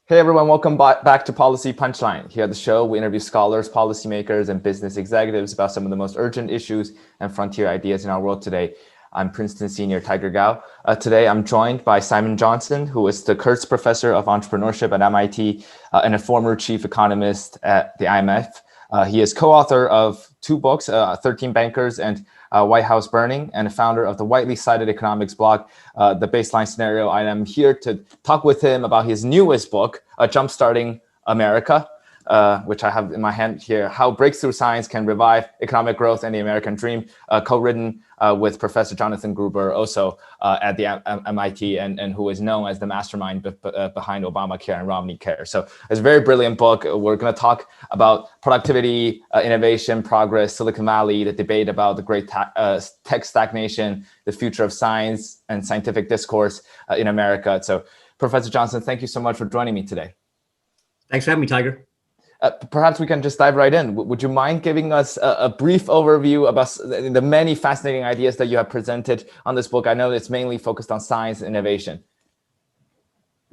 Hey everyone, welcome back to Policy Punchline. Here at the show, we interview scholars, policymakers, and business executives about some of the most urgent issues and frontier ideas in our world today. I'm Princeton senior Tiger Gao. Today, I'm joined by Simon Johnson, who is the Kurtz Professor of Entrepreneurship at MIT and a former Chief Economist at the IMF. He is co-author of two books, 13 Bankers and White House Burning, and a founder of the widely cited economics blog, The Baseline Scenario. I am here to talk with him about his newest book, Jumpstarting America, which I have in my hand here, How Breakthrough Science Can Revive Economic Growth and the American Dream, co-written with Professor Jonathan Gruber, also at the MIT, and who is known as the mastermind behind Obamacare and Romney Care. So it's a very brilliant book. We're going to talk about productivity, innovation, progress, Silicon Valley, the debate about the great tech stagnation, the future of science and scientific discourse in America. So Professor Johnson, thank you so much for joining me today. Thanks for having me, Tiger. Perhaps we can just dive right in. Would you mind giving us a brief overview about the many fascinating ideas that you have presented on this book? I know it's mainly focused on science and innovation.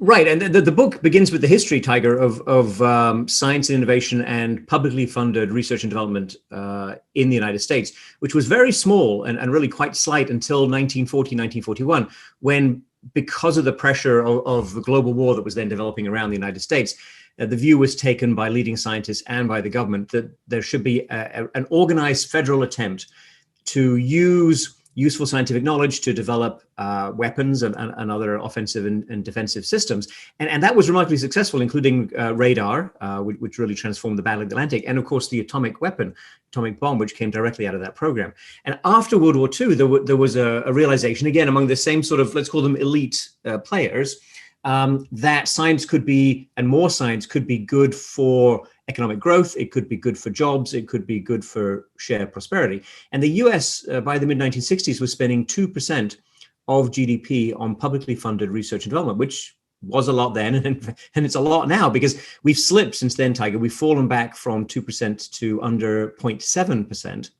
Right, and the book begins with the history, Tiger, of science and innovation and publicly funded research and development in the United States, which was very small and really quite slight until 1940, 1941, when, because of the pressure of the global war that was then developing around the United States, the view was taken by leading scientists and by the government that there should be an organized federal attempt to use useful scientific knowledge to develop weapons and other offensive and defensive systems. And that was remarkably successful, including radar, which really transformed the Battle of the Atlantic, and of course the atomic bomb, which came directly out of that program. And after World War II, there was a realization, again, among the same sort of, let's call them elite players, that science could be, and more science could be, good for economic growth. It could be good for jobs. It could be good for shared prosperity. And the US, by the mid-1960s, was spending 2% of GDP on publicly funded research and development, which was a lot then, and it's a lot now, because we've slipped since then, Tiger. We've fallen back from 2% to under 0.7%.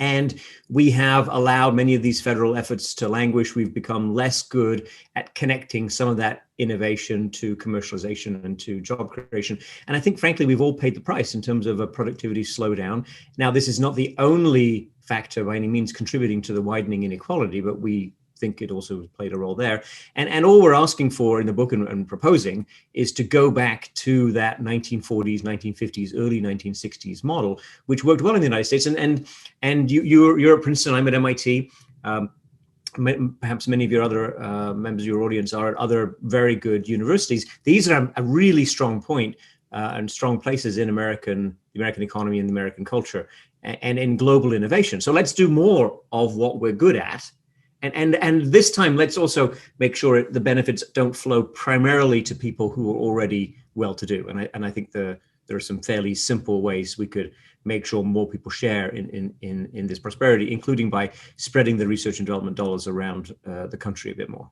And we have allowed many of these federal efforts to languish. We've become less good at connecting some of that innovation to commercialization and to job creation. And I think, frankly, we've all paid the price in terms of a productivity slowdown. Now, this is not the only factor by any means contributing to the widening inequality, but we think it also played a role there. And all we're asking for in the book and proposing is to go back to that 1940s, 1950s, early 1960s model, which worked well in the United States. And you're at Princeton, I'm at MIT. Perhaps many of your other members of your audience are at other very good universities. These are a really strong point and strong places in the American economy and the American culture and in global innovation. So let's do more of what we're good at. And this time, let's also make sure the benefits don't flow primarily to people who are already well-to-do. And I think there are some fairly simple ways we could make sure more people share in this prosperity, including by spreading the research and development dollars around the country a bit more.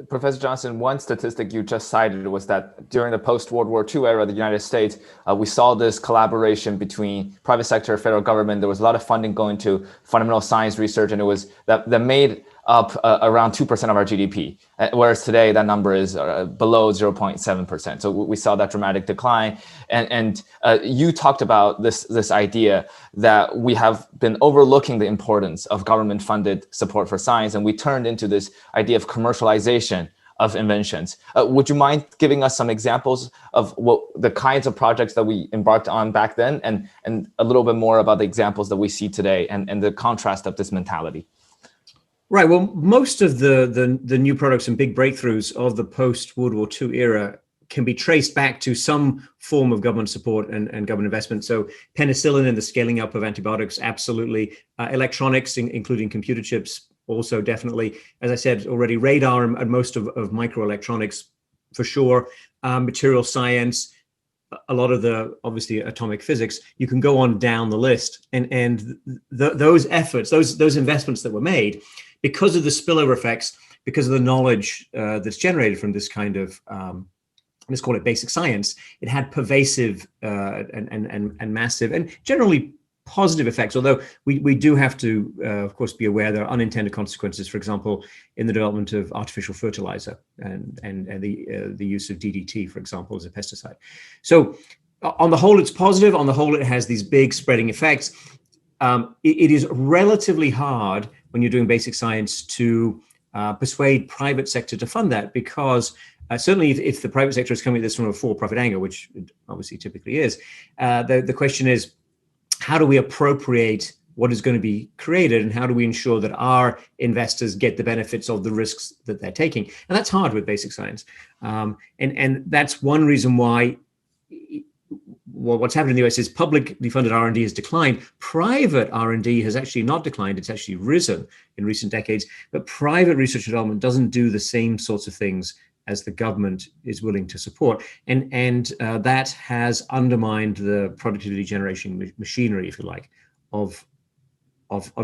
Professor Johnson, one statistic you just cited was that during the post-World War II era of the United States, we saw this collaboration between private sector, federal government. There was a lot of funding going to fundamental science research, and it was that made up around 2% of our GDP, whereas today that number is below 0.7%. So we saw that dramatic decline. And you talked about this idea that we have been overlooking the importance of government-funded support for science, and we turned into this idea of commercialization of inventions. Would you mind giving us some examples of what the kinds of projects that we embarked on back then, and a little bit more about the examples that we see today and the contrast of this mentality? Right. Well, most of the new products and big breakthroughs of the post-World War II era can be traced back to some form of government support and government investment. So penicillin and the scaling up of antibiotics, absolutely. Electronics, including computer chips, also definitely. As I said already, radar and most of microelectronics, for sure. Material science, a lot of the, obviously, atomic physics. You can go on down the list. And those efforts, those investments that were made, because of the spillover effects, because of the knowledge that's generated from this kind of, let's call it basic science, it had pervasive and massive and generally positive effects, although we do have to, of course, be aware there are unintended consequences, for example, in the development of artificial fertilizer and the use of DDT, for example, as a pesticide. So on the whole, it's positive. On the whole, it has these big spreading effects. It is relatively hard when you're doing basic science to persuade private sector to fund that, because certainly if the private sector is coming at this from a for-profit angle, which it obviously typically is, the question is, how do we appropriate what is going to be created, and how do we ensure that our investors get the benefits of the risks that they're taking? And that's hard with basic science. And that's one reason why what's happened in the US is publicly funded R&D has declined. Private R&D has actually not declined. It's actually risen in recent decades. But private research and development doesn't do the same sorts of things as the government is willing to support. And that has undermined the productivity generation machinery, if you like, of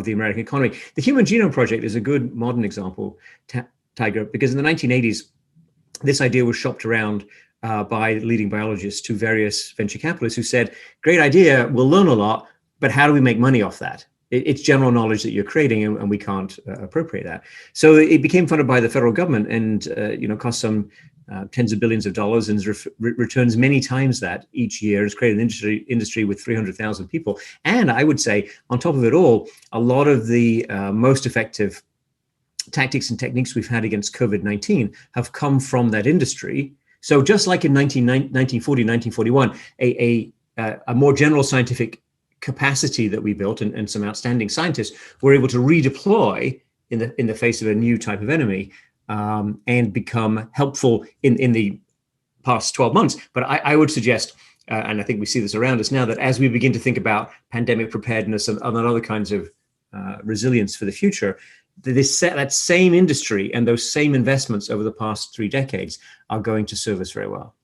the American economy. The Human Genome Project is a good modern example, Tiger, because in the 1980s, this idea was shopped around by leading biologists to various venture capitalists who said, great idea, we'll learn a lot, but how do we make money off that? It's general knowledge that you're creating, and we can't appropriate that. So it became funded by the federal government, and cost some tens of billions of dollars, and returns many times that each year. It's created an industry with 300,000 people. And I would say, on top of it all, a lot of the most effective tactics and techniques we've had against COVID-19 have come from that industry. So just like in 1940, 1941, a more general scientific capacity that we built, and some outstanding scientists were able to redeploy in the face of a new type of enemy, and become helpful in the past 12 months. But I would suggest, and I think we see this around us now, that as we begin to think about pandemic preparedness and other kinds of resilience for the future, that same industry and those same investments over the past 3 decades are going to serve us very well.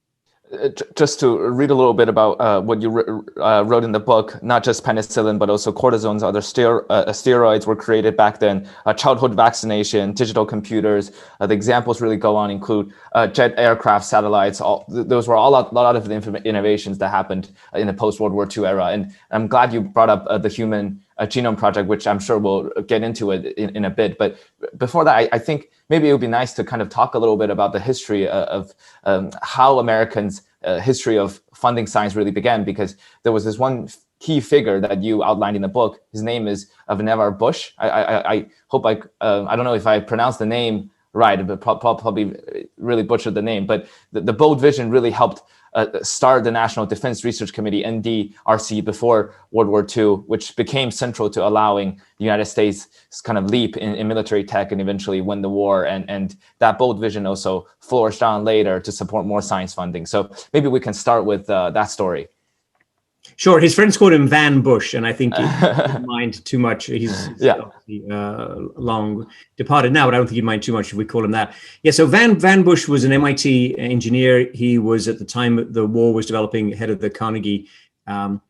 Just to read a little bit about what you wrote in the book, not just penicillin, but also cortisones, other steroids were created back then, childhood vaccination, digital computers. The examples really go on, include jet aircraft, satellites. Those were a lot of the innovations that happened in the post-World War II era. And I'm glad you brought up the Human Genome Project, which I'm sure we'll get into it in a bit. But before that, I think maybe it would be nice to kind of talk a little bit about the history of how Americans' history of funding science really began, because there was this one key figure that you outlined in the book. His name is Vannevar Bush. I hope I don't know if I pronounced the name right, but probably really butchered the name. But the bold vision really helped start the National Defense Research Committee, NDRC, before World War II, which became central to allowing the United States kind of leap in military tech and eventually win the war. And that bold vision also flourished on later to support more science funding. So maybe we can start with that story. Sure. His friends called him Van Bush, and I think he didn't mind too much. He's long departed now, but I don't think he'd mind too much if we call him that. Yeah, so Van Bush was an MIT engineer. He was, at the time the war was developing, head of the Carnegie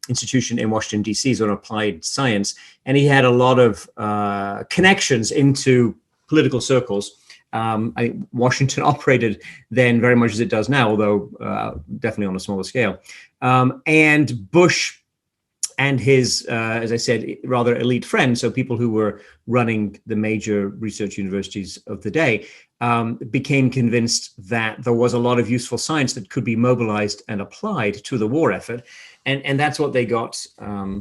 Institution in Washington, D.C., on applied science. And he had a lot of connections into political circles. I think Washington operated then very much as it does now, although definitely on a smaller scale. And Bush and his, as I said, rather elite friends, so people who were running the major research universities of the day, became convinced that there was a lot of useful science that could be mobilized and applied to the war effort. And that's what they got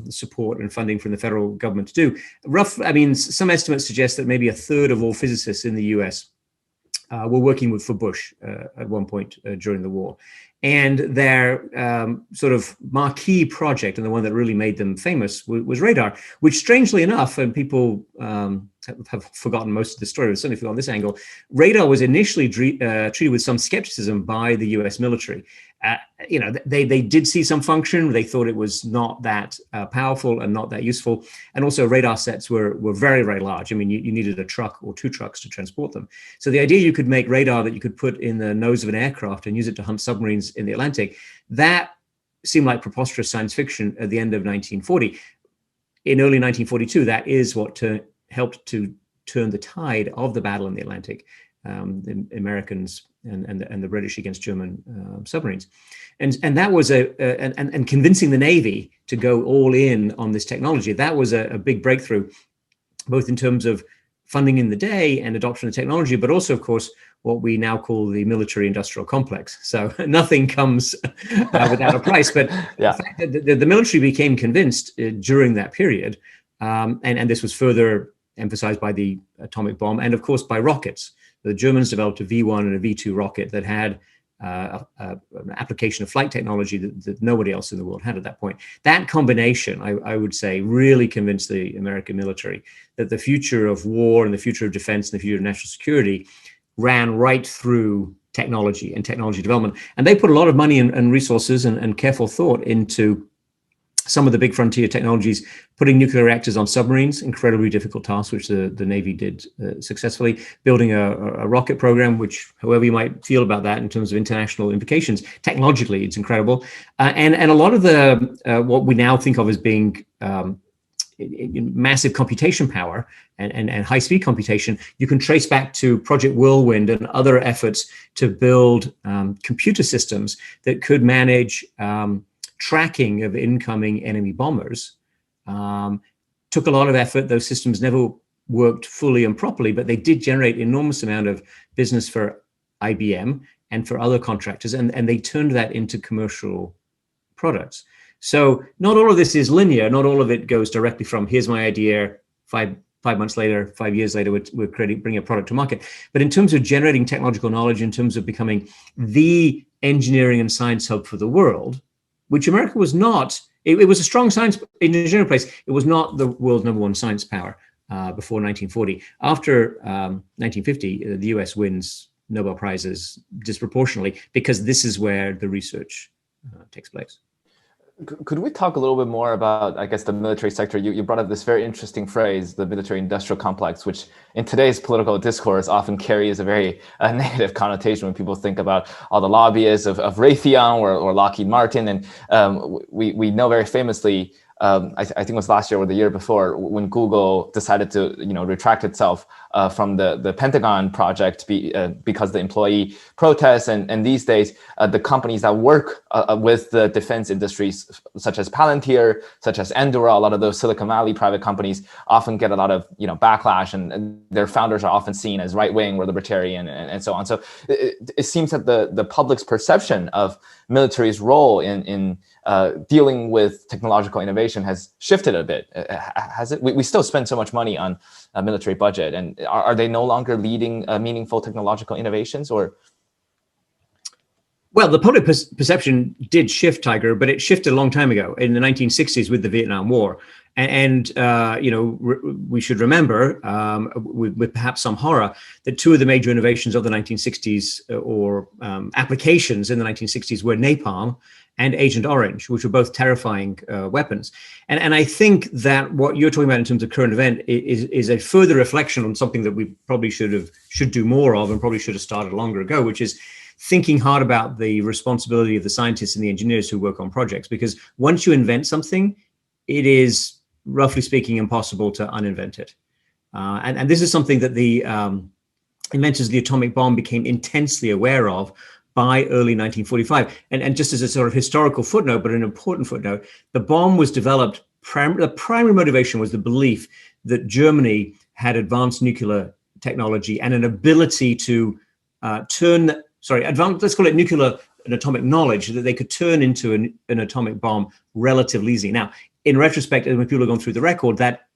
support and funding from the federal government to do. Some estimates suggest that maybe a third of all physicists in the US were working for Bush at one point during the war. And their sort of marquee project, and the one that really made them famous, was radar, which, strangely enough, and people have forgotten most of the story, but certainly forgotten this angle, radar was initially treated with some skepticism by the US military. They did see some function. They thought it was not that powerful and not that useful. And also radar sets were very, very large. I mean, you needed a truck or 2 trucks to transport them. So the idea you could make radar that you could put in the nose of an aircraft and use it to hunt submarines in the Atlantic, that seemed like preposterous science fiction at the end of 1940. In early 1942, that is what helped to turn the tide of the battle in the Atlantic the Americans and the British against German submarines, and that was and convincing the Navy to go all in on this technology. That was a big breakthrough, both in terms of funding in the day and adoption of technology, but also, of course, what we now call the military-industrial complex. So nothing comes without a price. But yeah. the fact that the military became convinced during that period, and this was further emphasized by the atomic bomb and, of course, by rockets. The Germans developed a V1 and a V2 rocket that had an application of flight technology that nobody else in the world had at that point. That combination, I would say, really convinced the American military that the future of war and the future of defense and the future of national security ran right through technology and technology development. And they put a lot of money and resources and careful thought into some of the big frontier technologies, putting nuclear reactors on submarines, incredibly difficult task, which the Navy did successfully, building a rocket program, which, however you might feel about that in terms of international implications, technologically, it's incredible. And a lot of the what we now think of as being massive computation power and high-speed computation, you can trace back to Project Whirlwind and other efforts to build computer systems that could manage tracking of incoming enemy bombers. Took a lot of effort. Those systems never worked fully and properly, but they did generate enormous amount of business for IBM and for other contractors, and they turned that into commercial products. So not all of this is linear. Not all of it goes directly from here's my idea, five months later, 5 years later, we're bringing a product to market. But in terms of generating technological knowledge, in terms of becoming the engineering and science hub for the world, which America was not. It was a strong science engineering place. It was not the world's #1 science power before 1940. After 1950, the US wins Nobel Prizes disproportionately because this is where the research takes place. Could we talk a little bit more about, I guess, the military sector? You brought up this very interesting phrase, the military-industrial complex, which in today's political discourse often carries a very negative connotation when people think about all the lobbyists of Raytheon or Lockheed Martin. And we know very famously, I think it was last year or the year before, when Google decided to retract itself from the Pentagon project because the employee protests. And these days, the companies that work with the defense industries, such as Palantir, such as Endura, a lot of those Silicon Valley private companies often get a lot of backlash, and their founders are often seen as right-wing or libertarian and so on. So it seems that the public's perception of military's role in dealing with technological innovation has shifted a bit. Has it? We still spend so much money on a military budget, and are they no longer leading meaningful technological innovations? Or well, the public perception did shift, Tiger, but it shifted a long time ago in the 1960s with the Vietnam War. And we should remember, with perhaps some horror, that two of the major innovations of the 1960s or applications in the 1960s were napalm and Agent Orange, which were both terrifying weapons. And I think that what you're talking about in terms of current event is a further reflection on something that we probably should do more of, and probably should have started longer ago, which is thinking hard about the responsibility of the scientists and the engineers who work on projects. Because once you invent something, it is, roughly speaking, impossible to uninvent it. And this is something that the inventors of the atomic bomb became intensely aware of by early 1945. And just as a sort of historical footnote, but an important footnote, the bomb was developed, the primary motivation was the belief that Germany had advanced nuclear technology and an ability to let's call it nuclear and atomic knowledge that they could turn into an atomic bomb relatively easily. Now, in retrospect, when people have gone through the record, that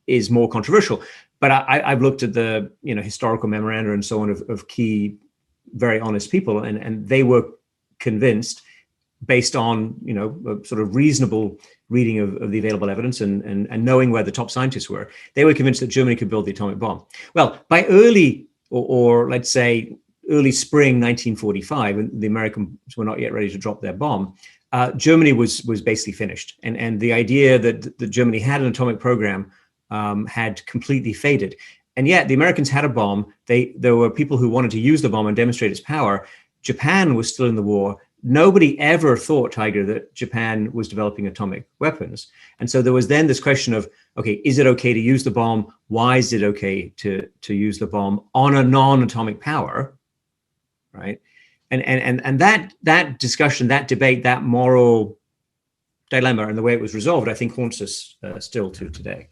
is more controversial. But I've looked at the historical memoranda and so on of key, very honest people, and they were convinced, based on a sort of reasonable reading of the available evidence and knowing where the top scientists were, they were convinced that Germany could build the atomic bomb. Well, by early or let's say early spring 1945, and the Americans were not yet ready to drop their bomb, Germany was basically finished. And the idea that Germany had an atomic program had completely faded. And yet the Americans had a bomb. There were people who wanted to use the bomb and demonstrate its power. Japan was still in the war. nobody ever thought, Tiger, that Japan was developing atomic weapons. And so there was then this question of, okay, is it okay to use the bomb? Why is it okay to use the bomb on a non-atomic power, right? And that discussion, that debate, that moral dilemma and the way it was resolved, I think haunts us still to today.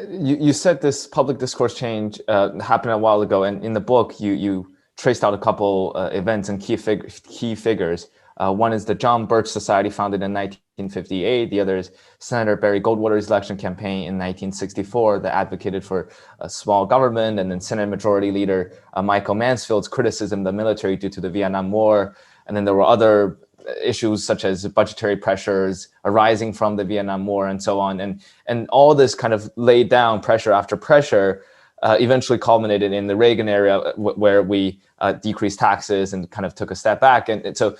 You said this public discourse change happened a while ago, and in the book you traced out a couple events and key figures. One is the John Birch Society, founded in 1958. The other is Senator Barry Goldwater's election campaign in 1964 that advocated for a small government, and then Senate Majority Leader Michael Mansfield's criticism of the military due to the Vietnam War. And then there were other issues such as budgetary pressures arising from the Vietnam War and so on. And all this kind of laid down pressure after pressure eventually culminated in the Reagan era, where we decreased taxes and kind of took a step back. And so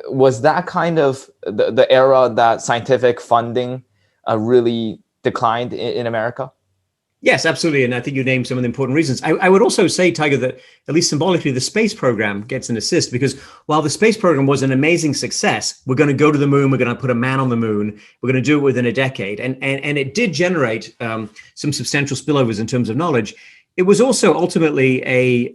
was that kind of the era that scientific funding really declined in America? Yes, absolutely. And I think you named some of the important reasons. I would also say, Tiger, that at least symbolically, the space program gets an assist, because while the space program was an amazing success, we're going to go to the moon, we're going to put a man on the moon, we're going to do it within a decade. And it did generate some substantial spillovers in terms of knowledge. It was also ultimately a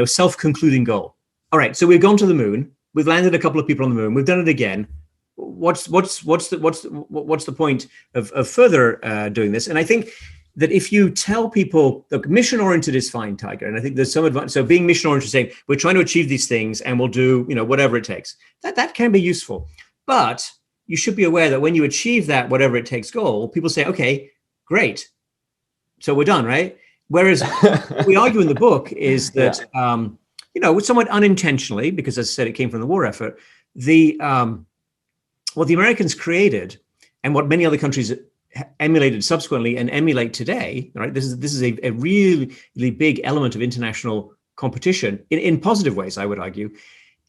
self-concluding goal. All right, so we've gone to the moon, we've landed a couple of people on the moon, we've done it again. What's the point of further doing this? And I think that if you tell people, look, mission oriented is fine, Tiger. And I think there's some advantage. So being mission oriented, saying we're trying to achieve these things and we'll do, whatever it takes. That can be useful. But you should be aware that when you achieve that whatever it takes goal, people say, okay, great. So we're done, right? Whereas what we argue in the book is that, somewhat unintentionally, because as I said, it came from the war effort, what the Americans created and what many other countries emulated subsequently and emulate today, right? This is a really, really big element of international competition in positive ways, I would argue,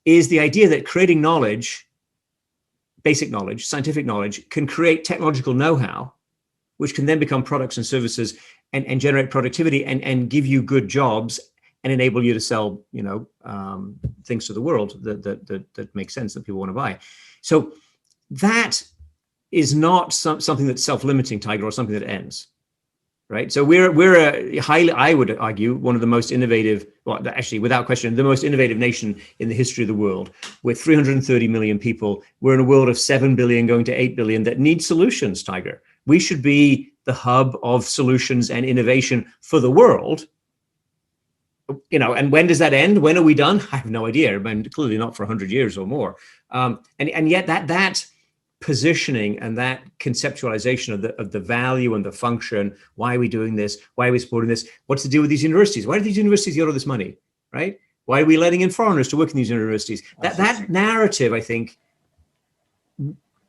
is the idea that creating knowledge, basic knowledge, scientific knowledge, can create technological know-how, which can then become products and services and generate productivity and give you good jobs and enable you to sell, things to the world that make sense, that people want to buy. So that is not something that's self-limiting, Tiger, or something that ends, right? So we're a highly, I would argue, one of the most innovative, well, actually, without question, the most innovative nation in the history of the world. With 330 million people, we're in a world of 7 billion going to 8 billion that need solutions, Tiger. We should be the hub of solutions and innovation for the world. And when does that end? When are we done? I have no idea. I mean, clearly not for 100 years or more. And yet that positioning and that conceptualization of the value and the function, why are we doing this? Why are we supporting this? What's the deal with these universities? Why do these universities get all this money, right? Why are we letting in foreigners to work in these universities? That narrative, I think,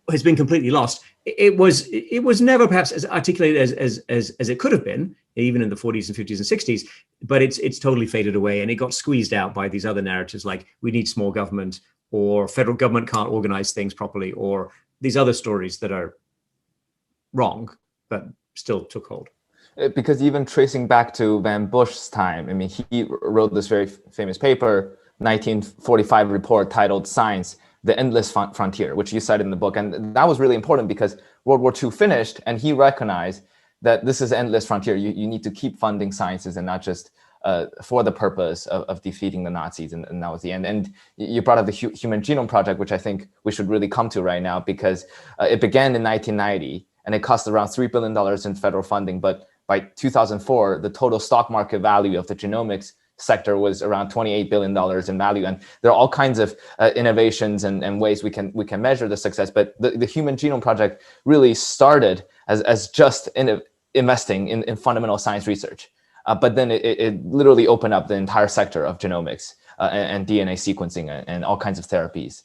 has been completely lost. It was never perhaps as articulated as it could have been, even in the 40s and 50s and 60s, but it's totally faded away, and it got squeezed out by these other narratives like we need small government, or federal government can't organize things properly, or these other stories that are wrong, but still took hold. Because even tracing back to Van Bush's time, I mean, he wrote this very famous paper, 1945 report titled Science, the Endless Frontier, which you cited in the book. And that was really important because World War II finished and he recognized that this is an endless frontier. You need to keep funding sciences and not just for the purpose of defeating the Nazis. And that was the end. And you brought up the Human Genome Project, which I think we should really come to right now, because it began in 1990 and it cost around $3 billion in federal funding. But by 2004, the total stock market value of the genomics sector was around $28 billion in value. And there are all kinds of innovations and ways we can measure the success. But the Human Genome Project really started as just investing in fundamental science research. But then it literally opened up the entire sector of genomics and DNA sequencing and all kinds of therapies.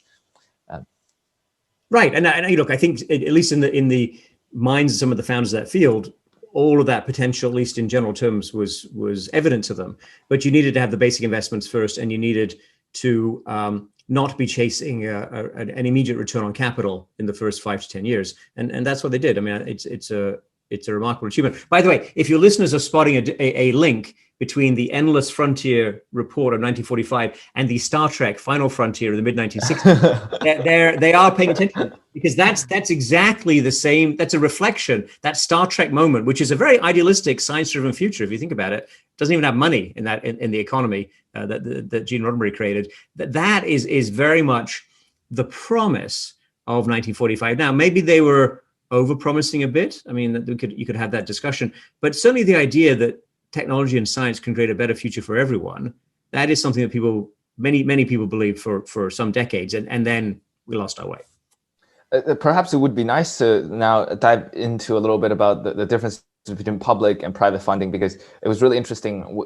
Right. And look, I think at least in the minds of some of the founders of that field, all of that potential, at least in general terms, was evident to them. But you needed to have the basic investments first, and you needed to not be chasing an immediate return on capital in the first 5 to 10 years. And that's what they did. I mean, it's a remarkable achievement. By the way, if your listeners are spotting a link between the Endless Frontier report of 1945 and the Star Trek Final Frontier of the mid-1960s, they are paying attention, because that's exactly the same. That's a reflection, that Star Trek moment, which is a very idealistic, science-driven future. If you think about it, doesn't even have money in the economy that Gene Roddenberry created. That is very much the promise of 1945. Now, maybe they were over-promising a bit. I mean, you could have that discussion, but certainly the idea that technology and science can create a better future for everyone, that is something that many people believed for some decades, and then we lost our way. Perhaps it would be nice to now dive into a little bit about the difference between public and private funding, because it was really interesting.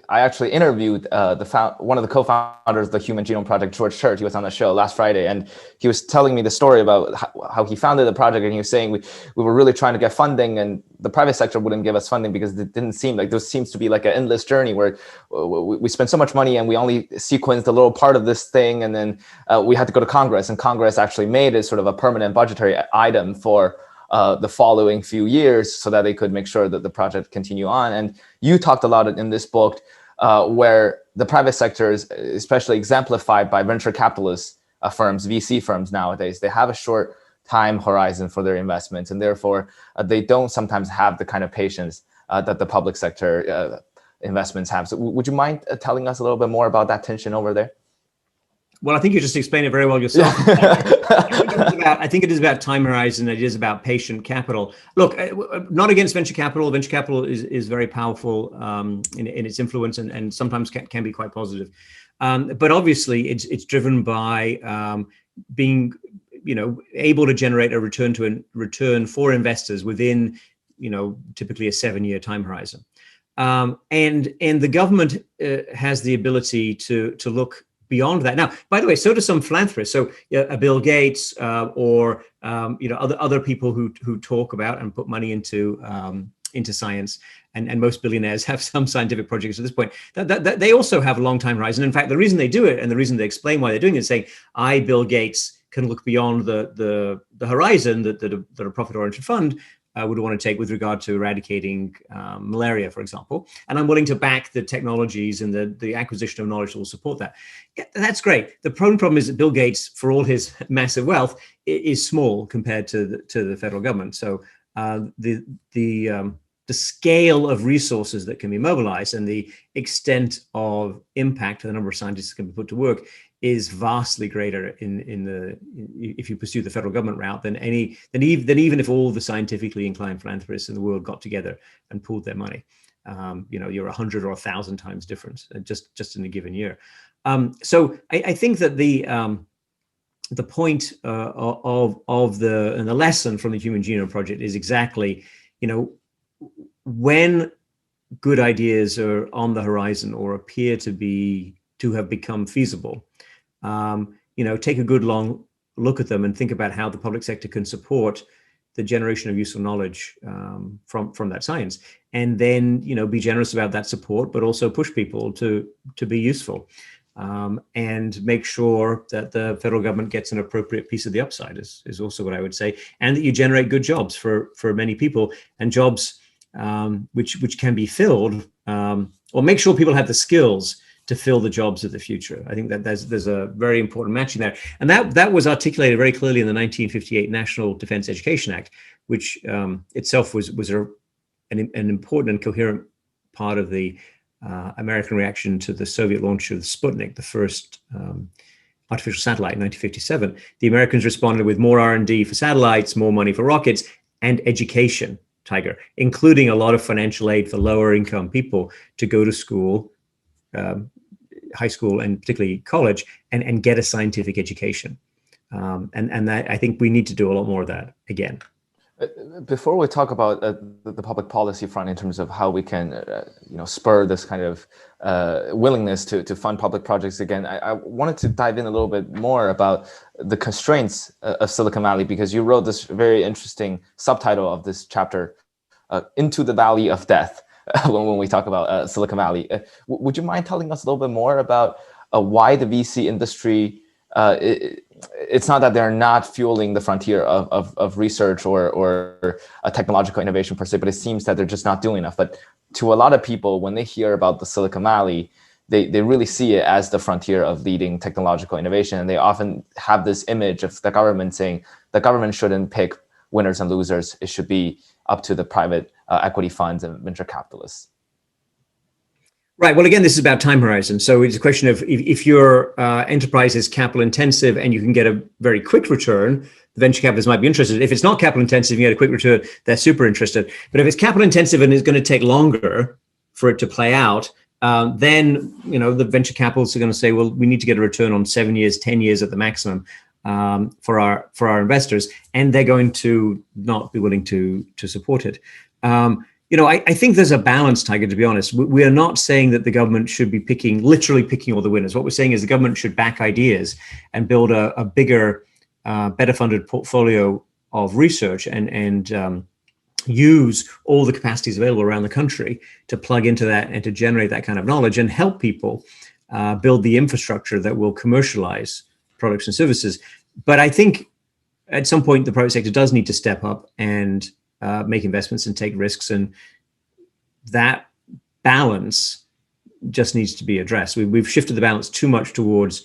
I actually interviewed one of the co-founders of the Human Genome Project, George Church. He was on the show last Friday, and he was telling me the story about how he founded the project. And he was saying we were really trying to get funding, and the private sector wouldn't give us funding because it didn't seem like there seems to be like an endless journey where we spent so much money and we only sequenced a little part of this thing, and then we had to go to Congress, and Congress actually made it sort of a permanent budgetary item for the following few years so that they could make sure that the project continue on. And you talked a lot in this book where the private sector is especially exemplified by venture capitalist firms, VC firms nowadays. They have a short time horizon for their investments, and therefore they don't sometimes have the kind of patience that the public sector investments have. So would you mind telling us a little bit more about that tension over there? Well, I think you just explained it very well yourself. I think it is about time horizon. It is about patient capital. Look, not against venture capital. Venture capital is very powerful in its influence, and sometimes can be quite positive. But obviously, it's driven by being, able to generate a return for investors within, typically a 7-year time horizon. And the government has the ability to look beyond that. Now, by the way, so do some philanthropists. So Bill Gates or other people who talk about and put money into science, and most billionaires have some scientific projects at this point. That they also have a long time horizon. In fact, the reason they do it, and the reason they explain why they're doing it, is saying, Bill Gates, can look beyond the horizon that a profit-oriented fund would want to take with regard to eradicating malaria, for example. And I'm willing to back the technologies and the acquisition of knowledge that will support that. Yeah, that's great. The problem is that Bill Gates, for all his massive wealth, is small compared to the federal government. So the scale of resources that can be mobilized and the extent of impact, the number of scientists that can be put to work, is vastly greater if you pursue the federal government route than even if all the scientifically inclined philanthropists in the world got together and pooled their money. You're 100 or 1,000 times different just in a given year. So I think that the point of the lesson from the Human Genome Project is exactly, when good ideas are on the horizon or appear to have become feasible, take a good long look at them and think about how the public sector can support the generation of useful knowledge from that science, and then be generous about that support, but also push people to be useful, and make sure that the federal government gets an appropriate piece of the upside is also what I would say, and that you generate good jobs for many people, and jobs which can be filled, or make sure people have the skills to fill the jobs of the future. I think that there's a very important matching there. And that was articulated very clearly in the 1958 National Defense Education Act, which itself was an important and coherent part of the American reaction to the Soviet launch of Sputnik, the first artificial satellite in 1957. The Americans responded with more R&D for satellites, more money for rockets, and education, Tiger, including a lot of financial aid for lower income people to go to school, high school and particularly college, and get a scientific education. And that, I think we need to do a lot more of that again. Before we talk about the public policy front in terms of how we can spur this kind of willingness to fund public projects again, I wanted to dive in a little bit more about the constraints of Silicon Valley, because you wrote this very interesting subtitle of this chapter, Into the Valley of Death. When we talk about Silicon Valley, would you mind telling us a little bit more about why the VC industry, it's not that they're not fueling the frontier of research or a technological innovation per se, but it seems that they're just not doing enough. But to a lot of people, when they hear about the Silicon Valley, they really see it as the frontier of leading technological innovation. And they often have this image of the government saying the government shouldn't pick winners and losers. It should be up to the private equity funds and venture capitalists. Right. Well, again, this is about time horizon. So it's a question of if your enterprise is capital intensive and you can get a very quick return, the venture capitalists might be interested. If it's not capital intensive, you get a quick return, they're super interested. But if it's capital intensive and it's going to take longer for it to play out, then the venture capitalists are going to say, well, we need to get a return on 7 years, 10 years at the maximum for our investors, and they're going to not be willing to support it. I think there's a balance, Tiger, to be honest. We are not saying that the government should be literally picking all the winners. What we're saying is the government should back ideas and build a bigger, better funded portfolio of research and use all the capacities available around the country to plug into that and to generate that kind of knowledge and help people build the infrastructure that will commercialize products and services. But I think at some point the private sector does need to step up and make investments and take risks, and that balance just needs to be addressed. We've shifted the balance too much towards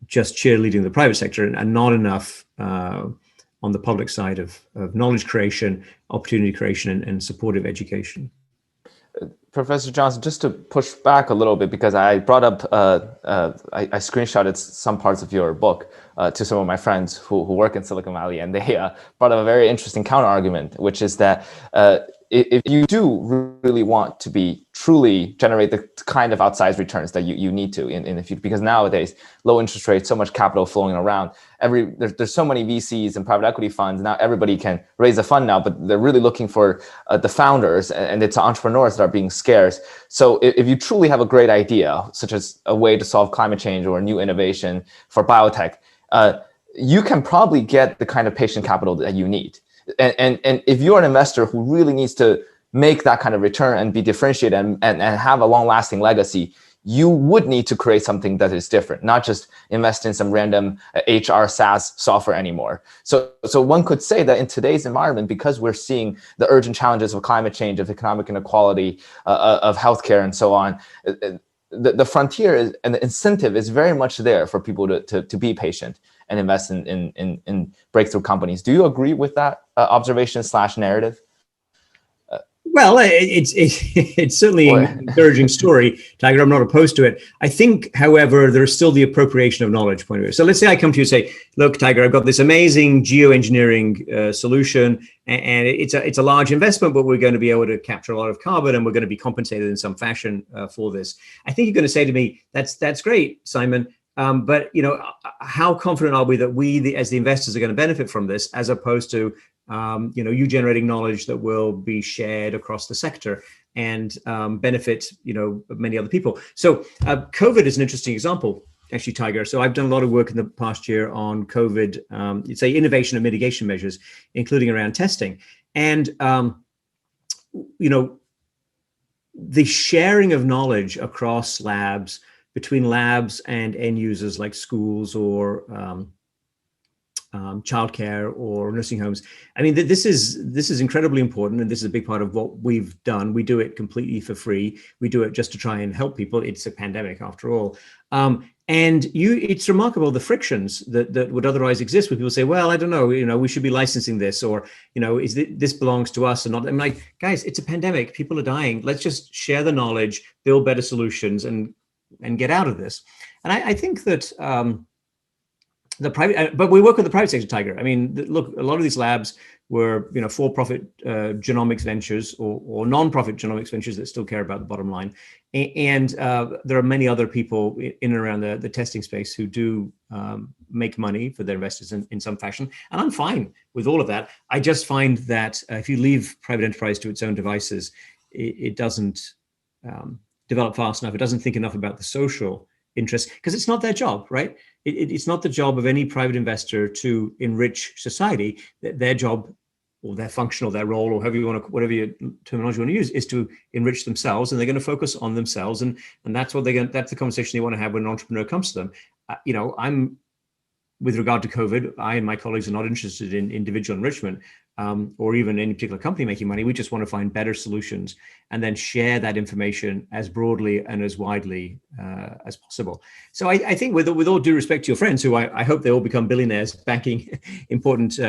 just cheerleading the private sector and not enough on the public side of knowledge creation, opportunity creation, and supportive education. Professor Johnson, just to push back a little bit, because I brought up, I screenshotted some parts of your book to some of my friends who work in Silicon Valley, and they brought up a very interesting counter argument, which is that if you do really want to be truly generate the kind of outsized returns that you need to in the future, because nowadays low interest rates, so much capital flowing around, there's so many VCs and private equity funds. Now everybody can raise a fund now, but they're really looking for the founders, and it's entrepreneurs that are being scarce. So if you truly have a great idea, such as a way to solve climate change or a new innovation for biotech, you can probably get the kind of patient capital that you need. And if you're an investor who really needs to make that kind of return and be differentiated and have a long-lasting legacy, you would need to create something that is different, not just invest in some random HR SaaS software anymore. So one could say that in today's environment, because we're seeing the urgent challenges of climate change, of economic inequality, of healthcare, and so on, the frontier and the incentive is very much there for people to be patient and invest in breakthrough companies. Do you agree with that observation / narrative? Well, it's certainly an encouraging story, Tiger. I'm not opposed to it. I think, however, there's still the appropriation of knowledge point of view. So let's say I come to you and say, look, Tiger, I've got this amazing geoengineering solution, and it's a large investment, but we're going to be able to capture a lot of carbon, and we're going to be compensated in some fashion for this. I think you're going to say to me, that's great, Simon. But how confident are we that we, as the investors, are going to benefit from this, as opposed to you generating knowledge that will be shared across the sector and benefit many other people. So COVID is an interesting example, actually, Tiger. So I've done a lot of work in the past year on COVID, you'd say innovation and mitigation measures, including around testing, and the sharing of knowledge across labs, between labs and end users like schools or childcare or nursing homes. I mean, this is incredibly important, and this is a big part of what we've done. We do it completely for free. We do it just to try and help people. It's a pandemic, after all. And it's remarkable the frictions that would otherwise exist, where people say, well, I don't know, we should be licensing this, or this belongs to us or not. I'm like, guys, it's a pandemic. People are dying. Let's just share the knowledge, build better solutions, and get out of this. And I think that the private, but we work with the private sector, Tiger. I mean, look, a lot of these labs were, for-profit genomics ventures or non-profit genomics ventures that still care about the bottom line. And there are many other people in and around the testing space who do make money for their investors in some fashion. And I'm fine with all of that. I just find that if you leave private enterprise to its own devices, it doesn't develop fast enough. It doesn't think enough about the social interest, because it's not their job, right? It's not the job of any private investor to enrich society. Their job, or their function, or their role, or whatever your terminology you want to use, is to enrich themselves, and they're going to focus on themselves, and that's what that's the conversation they want to have when an entrepreneur comes to them. with regard to COVID, I and my colleagues are not interested in individual enrichment or even any particular company making money. We just want to find better solutions and then share that information as broadly and as widely as possible. So I think with all due respect to your friends, who I hope they all become billionaires backing important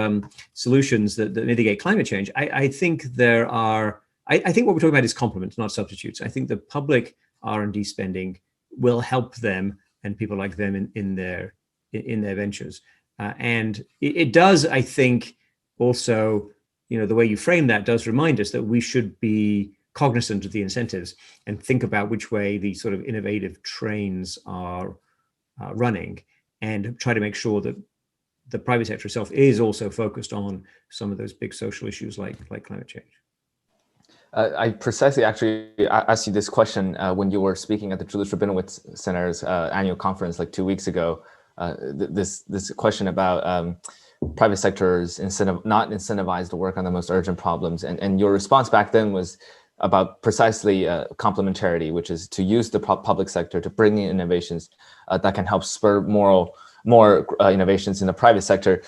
solutions that mitigate climate change, I think I think what we're talking about is complements, not substitutes. I think the public R&D spending will help them and people like them in their ventures. And it does, I think, also, the way you frame that does remind us that we should be cognizant of the incentives and think about which way the sort of innovative trains are running, and try to make sure that the private sector itself is also focused on some of those big social issues like climate change. I precisely actually asked you this question when you were speaking at the Julius Rabinowitz Center's annual conference like 2 weeks ago. This question about private sectors not incentivized to work on the most urgent problems, and your response back then was about precisely complementarity, which is to use the public sector to bring in innovations that can help spur more innovations in the private sector.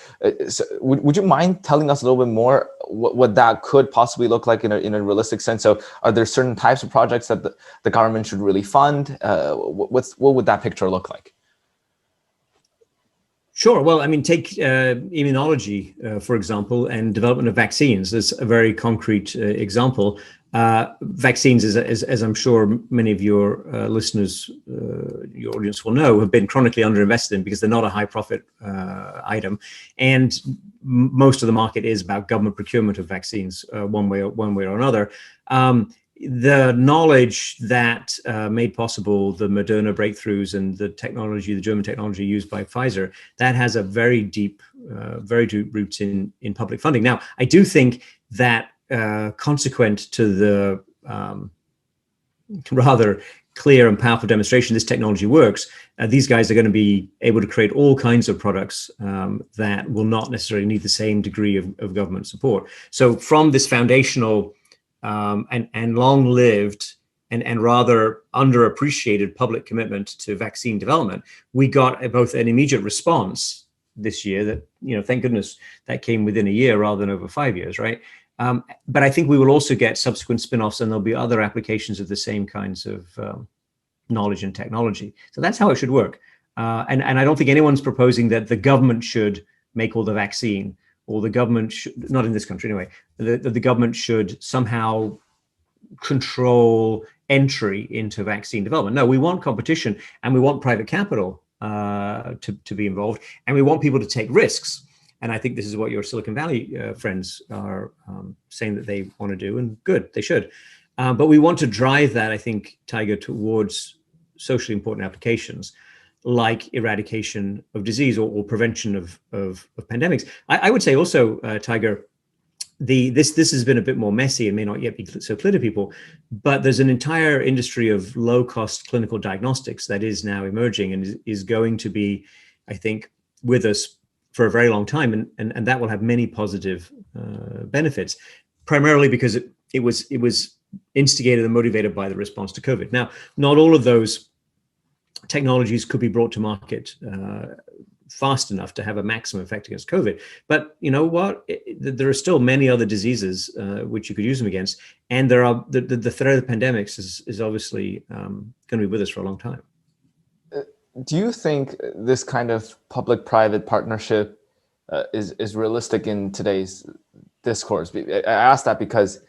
So would you mind telling us a little bit more what that could possibly look like in a realistic sense? So are there certain types of projects that the government should really fund? What would that picture look like? Sure. Well, I mean, take immunology, for example, and development of vaccines. That's a very concrete example. Vaccines, as I'm sure many of your listeners, your audience will know, have been chronically underinvested in because they're not a high profit item. And most of the market is about government procurement of vaccines one way or another. The knowledge that made possible the Moderna breakthroughs and the German technology used by Pfizer, that has a very deep roots in public funding. Now, I do think that consequent to the rather clear and powerful demonstration this technology works, these guys are going to be able to create all kinds of products that will not necessarily need the same degree of government support. So from this foundational and long-lived and rather underappreciated public commitment to vaccine development, we got both an immediate response this year that, thank goodness that came within a year rather than over 5 years, right? But I think we will also get subsequent spin-offs, and there'll be other applications of the same kinds of knowledge and technology. So that's how it should work. And I don't think anyone's proposing that the government should make all the vaccine, or the government should, not in this country anyway, the government should somehow control entry into vaccine development. No, we want competition, and we want private capital to be involved, and we want people to take risks. And I think this is what your Silicon Valley friends are saying that they want to do, and good, they should. But we want to drive that, I think, Tiger, towards socially important applications like eradication of disease or prevention of pandemics. I would say also, Tiger, this has been a bit more messy and may not yet be so clear to people, but there's an entire industry of low-cost clinical diagnostics that is now emerging and is going to be, I think, with us for a very long time, and that will have many positive benefits, primarily because it was instigated and motivated by the response to COVID. Now, not all of those technologies could be brought to market fast enough to have a maximum effect against COVID. But you know what? There are still many other diseases which you could use them against, and there are the threat of pandemics is obviously going to be with us for a long time. Do you think this kind of public-private partnership is realistic in today's discourse? I ask that because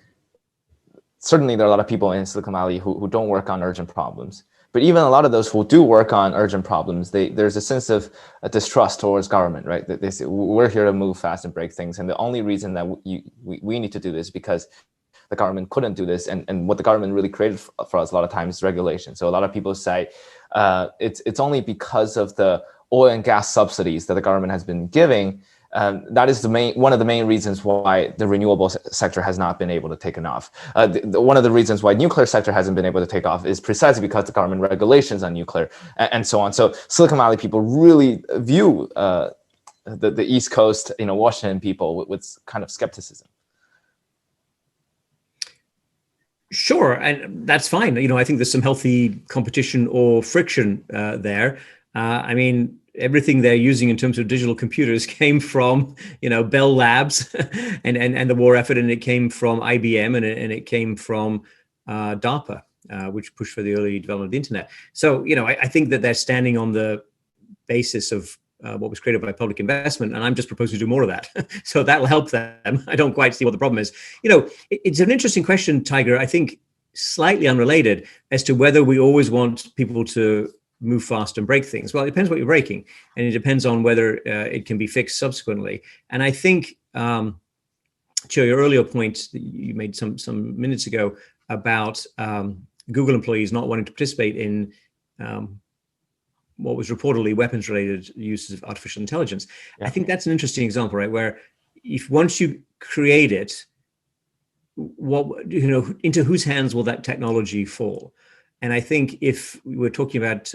certainly there are a lot of people in Silicon Valley who don't work on urgent problems. But even a lot of those who do work on urgent problems, there's a sense of distrust towards government, right? They say, we're here to move fast and break things. And the only reason that we need to do this because the government couldn't do this. And what the government really created for us a lot of times is regulation. So a lot of people say it's only because of the oil and gas subsidies that the government has been giving. That is one of the main reasons why the renewable sector has not been able to take off. One of the reasons why nuclear sector hasn't been able to take off is precisely because the government regulations on nuclear and so on. So Silicon Valley people really view the East Coast, Washington people with kind of skepticism. Sure, and that's fine. I think there's some healthy competition or friction there. I mean, everything they're using in terms of digital computers came from, Bell Labs and the war effort, and it came from IBM, and it came from DARPA, which pushed for the early development of the internet. So, I think that they're standing on the basis of what was created by public investment, and I'm just proposing to do more of that. So that'll help them. I don't quite see what the problem is. It's an interesting question, Tiger. I think slightly unrelated as to whether we always want people to move fast and break things. Well, it depends what you're breaking, and it depends on whether it can be fixed subsequently. And I think, to your earlier point that you made some minutes ago about Google employees not wanting to participate in what was reportedly weapons-related uses of artificial intelligence. Yeah. I think that's an interesting example, right? Where if once you create it, into whose hands will that technology fall? And I think if we're talking about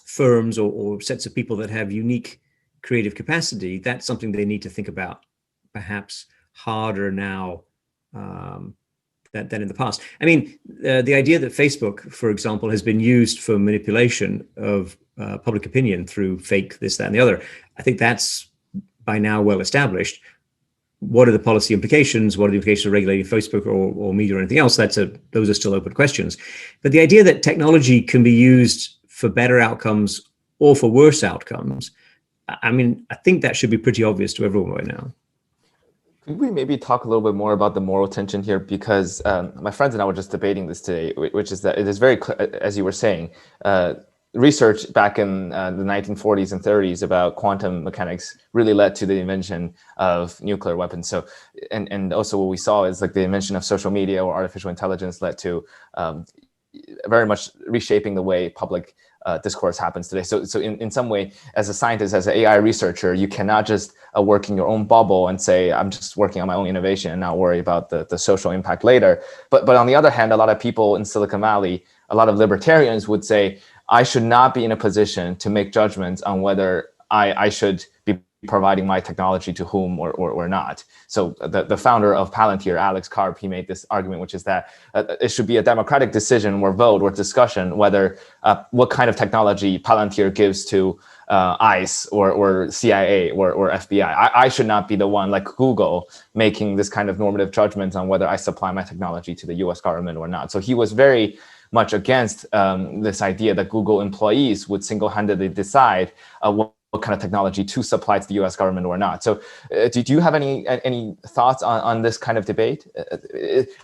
firms or sets of people that have unique creative capacity, that's something they need to think about perhaps harder now than in the past. I mean, the idea that Facebook, for example, has been used for manipulation of public opinion through fake this, that, and the other, I think that's by now well established. What are the policy implications? What are the implications of regulating Facebook or media or anything else? Those are still open questions. But the idea that technology can be used for better outcomes or for worse outcomes, I mean, I think that should be pretty obvious to everyone right now. Could we maybe talk a little bit more about the moral tension here? Because my friends and I were just debating this today, which is that it is very clear, as you were saying, research back in the 1940s and 30s about quantum mechanics really led to the invention of nuclear weapons. So, and also what we saw is like the invention of social media or artificial intelligence led to very much reshaping the way public discourse happens today. So in some way, as a scientist, as an AI researcher, you cannot just work in your own bubble and say, I'm just working on my own innovation and not worry about the social impact later. But on the other hand, a lot of people in Silicon Valley, a lot of libertarians would say, I should not be in a position to make judgments on whether I should be providing my technology to whom or not. So the founder of Palantir, Alex Karp, he made this argument, which is that it should be a democratic decision or vote or discussion whether what kind of technology Palantir gives to ICE or CIA or FBI. I should not be the one like Google making this kind of normative judgments on whether I supply my technology to the US government or not. So he was very much against this idea that Google employees would single-handedly decide what kind of technology to supply to the U.S. government or not. So do you have any thoughts on this kind of debate?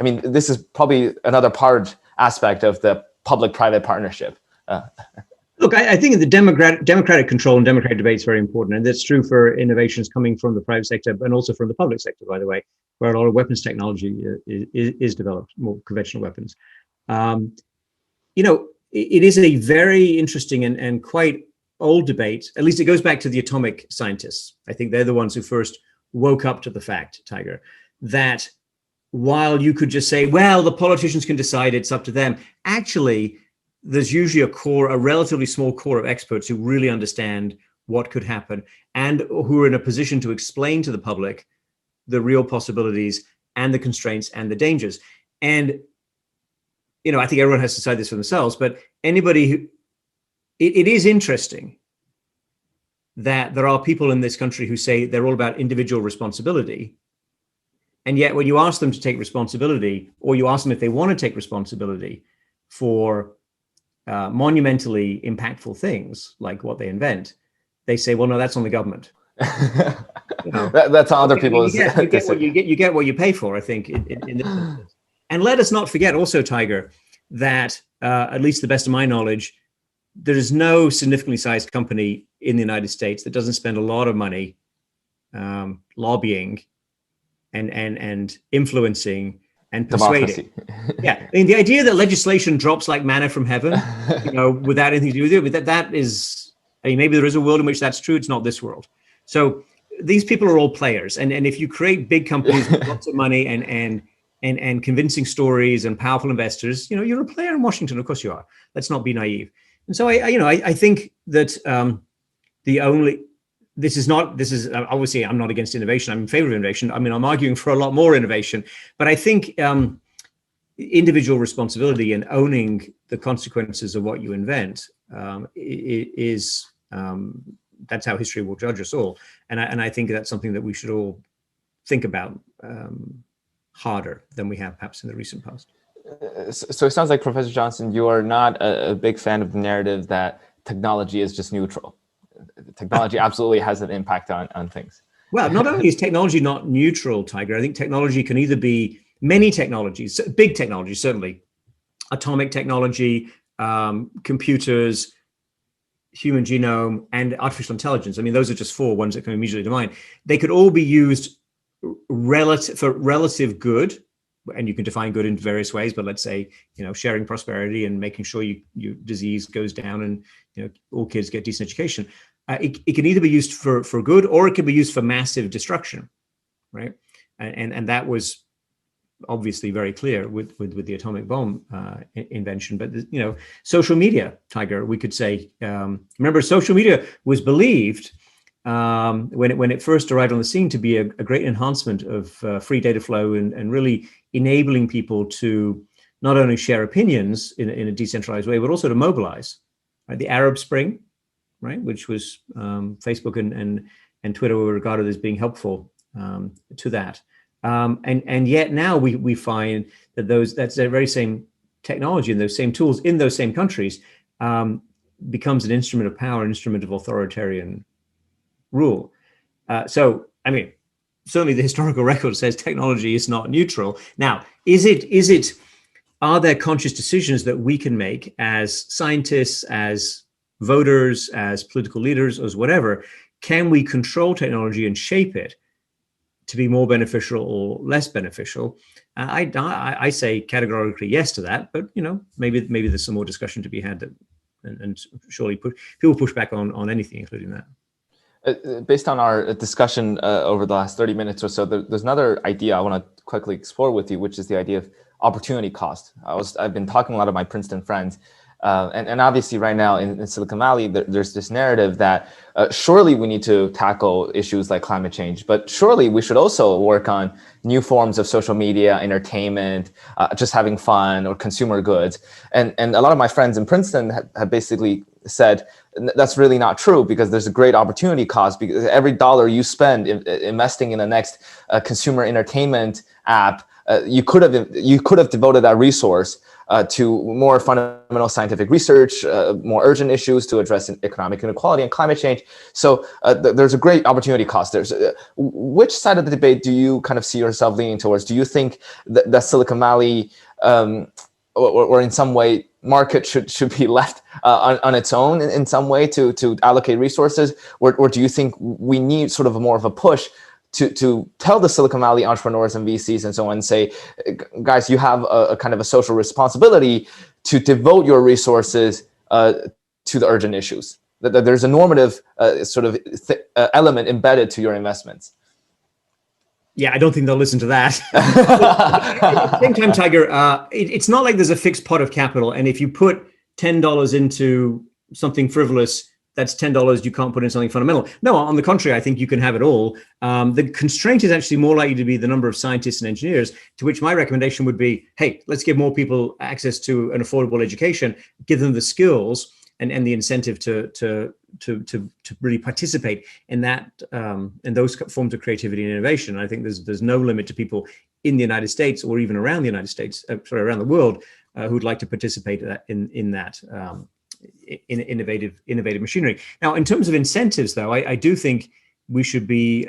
I mean, this is probably another aspect of the public-private partnership. Look, I think the democratic control and democratic debate is very important. And that's true for innovations coming from the private sector and also from the public sector, by the way, where a lot of weapons technology is developed, more conventional weapons. It is a very interesting and quite old debate. At least it goes back to the atomic scientists. I think they're the ones who first woke up to the fact, Tiger, that while you could just say, well, the politicians can decide, it's up to them. Actually, there's usually a relatively small core of experts who really understand what could happen and who are in a position to explain to the public the real possibilities and the constraints and the dangers. And I think everyone has to decide this for themselves, but anybody who, it is interesting that there are people in this country who say they're all about individual responsibility. And yet when you ask them to take responsibility, or you ask them if they want to take responsibility for monumentally impactful things like what they invent, they say, well, no, that's on the government. That's on other people's. You get what you pay for, I think, in this instance. And let us not forget also, Tiger, that at least to the best of my knowledge, there is no significantly sized company in the United States that doesn't spend a lot of money lobbying and influencing and persuading. Yeah, I mean, the idea that legislation drops like manna from heaven, without anything to do with it, that is, I mean, maybe there is a world in which that's true. It's not this world. So these people are all players, and if you create big companies with lots of money and convincing stories and powerful investors, you're a player in Washington. Of course you are. Let's not be naive. And so I think that this is obviously, I'm not against innovation. I'm in favor of innovation. I mean, I'm arguing for a lot more innovation, but I think individual responsibility and owning the consequences of what you invent is That's how history will judge us all. And I think that's something that we should all think about harder than we have perhaps in the recent past. So it sounds like, Professor Johnson, you are not a big fan of the narrative that technology is just neutral. Technology absolutely has an impact on things. Well, not only is technology not neutral, Tiger, I think technology can either be many technologies, big technologies, certainly, atomic technology, computers, human genome, and artificial intelligence. I mean, those are just four ones that come immediately to mind. They could all be used for relative good, and you can define good in various ways, but let's say, sharing prosperity and making sure your disease goes down and, all kids get decent education. It can either be used for good, or it can be used for massive destruction, right? And that was obviously very clear with the atomic bomb invention. But social media, Tiger, we could say. Remember, social media was believed when it first arrived on the scene to be a great enhancement of free data flow and really enabling people to not only share opinions in a decentralized way, but also to mobilize. Right? The Arab Spring, right, which was Facebook and Twitter were regarded as being helpful to that. And yet now we find that that's the very same technology and those same tools in those same countries becomes an instrument of power, an instrument of authoritarian rule. So, I mean, certainly the historical record says technology is not neutral. Now, are there conscious decisions that we can make as scientists, as voters, as political leaders, as whatever? Can we control technology and shape it to be more beneficial or less beneficial? I say categorically yes to that, but maybe there's some more discussion to be had, and surely people push back on anything, including that. Based on our discussion over the last 30 minutes or so, there's another idea I want to quickly explore with you, which is the idea of opportunity cost. I've been talking to a lot of my Princeton friends, and obviously right now in Silicon Valley, there's this narrative that surely we need to tackle issues like climate change, but surely we should also work on new forms of social media, entertainment, just having fun, or consumer goods. And a lot of my friends in Princeton have basically said that's really not true, because there's a great opportunity cost, because every dollar you spend investing in the next consumer entertainment app, you could have devoted that resource to more fundamental scientific research, more urgent issues to address economic inequality and climate change. So there's a great opportunity cost there. So, which side of the debate do you kind of see yourself leaning towards? Do you think that Silicon Valley, or in some way, market should be left on its own in some way to allocate resources, or do you think we need sort of more of a push to tell the Silicon Valley entrepreneurs and VCs and so on, and say, guys, you have a kind of a social responsibility to devote your resources to the urgent issues, that there's a normative sort of element embedded to your investments? Yeah, I don't think they'll listen to that. At the same time, Tiger, it's not like there's a fixed pot of capital, and if you put $10 into something frivolous, that's $10 you can't put in something fundamental. No, on the contrary, I think you can have it all. The constraint is actually more likely to be the number of scientists and engineers, to which my recommendation would be, hey, let's give more people access to an affordable education, give them the skills and the incentive to really participate in that, in those forms of creativity and innovation. And I think there's no limit to people in the United States or even around the United States, around the world, who'd like to participate in that. In innovative machinery. Now, in terms of incentives, though, I do think we should be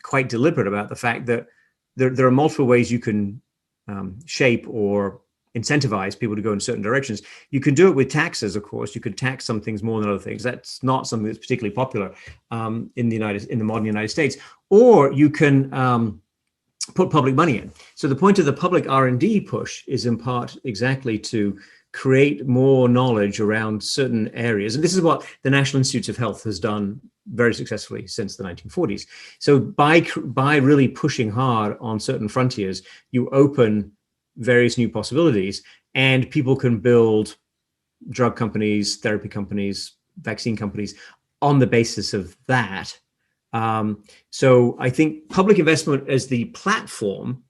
quite deliberate about the fact that there are multiple ways you can shape or incentivize people to go in certain directions. You can do it with taxes, of course. You could tax some things more than other things. That's not something that's particularly popular in the modern United States. Or you can put public money in. So the point of the public R&D push is in part exactly to create more knowledge around certain areas. And this is what the National Institutes of Health has done very successfully since the 1940s. So by really pushing hard on certain frontiers, you open various new possibilities, and people can build drug companies, therapy companies, vaccine companies on the basis of that. So I think public investment as the platform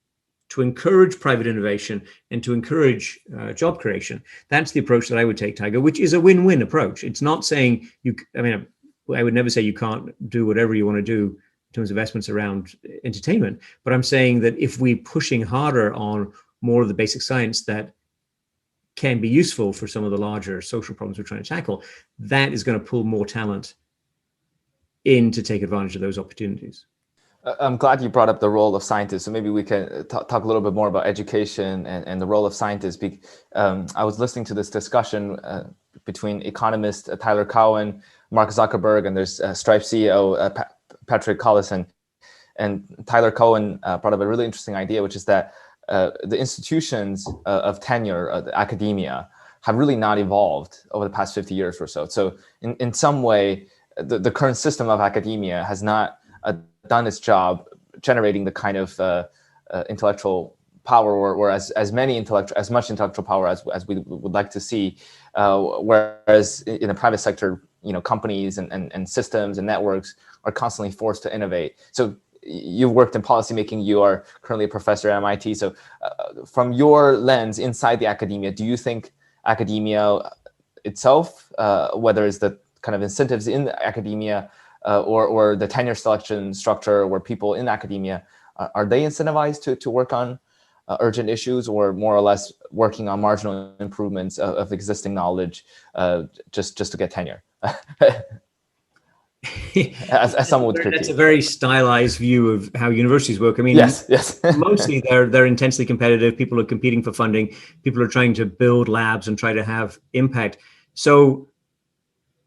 to encourage private innovation and to encourage job creation, that's the approach that I would take, Tiger, which is a win-win approach. It's not saying I would never say you can't do whatever you want to do in terms of investments around entertainment, but I'm saying that if we're pushing harder on more of the basic science that can be useful for some of the larger social problems we're trying to tackle, that is going to pull more talent in to take advantage of those opportunities. I'm glad you brought up the role of scientists. So maybe we can talk a little bit more about education and the role of scientists. I was listening to this discussion between economist Tyler Cowen, Mark Zuckerberg, and there's Stripe CEO Patrick Collison. And Tyler Cowen brought up a really interesting idea, which is that the institutions of tenure, academia, have really not evolved over the past 50 years or so. So in some way, the current system of academia has not done its job generating the kind of intellectual power or as much intellectual power as we would like to see. Whereas in the private sector, companies and systems and networks are constantly forced to innovate. So you've worked in policymaking. You are currently a professor at MIT. So from your lens inside the academia, do you think academia itself, whether it's the kind of incentives in the academia or the tenure selection structure where people in academia, are they incentivized to work on urgent issues, or more or less working on marginal improvements of existing knowledge just to get tenure? as some would critique. That's a very stylized view of how universities work. I mean, yes. Mostly they're intensely competitive. People are competing for funding. People are trying to build labs and try to have impact. So,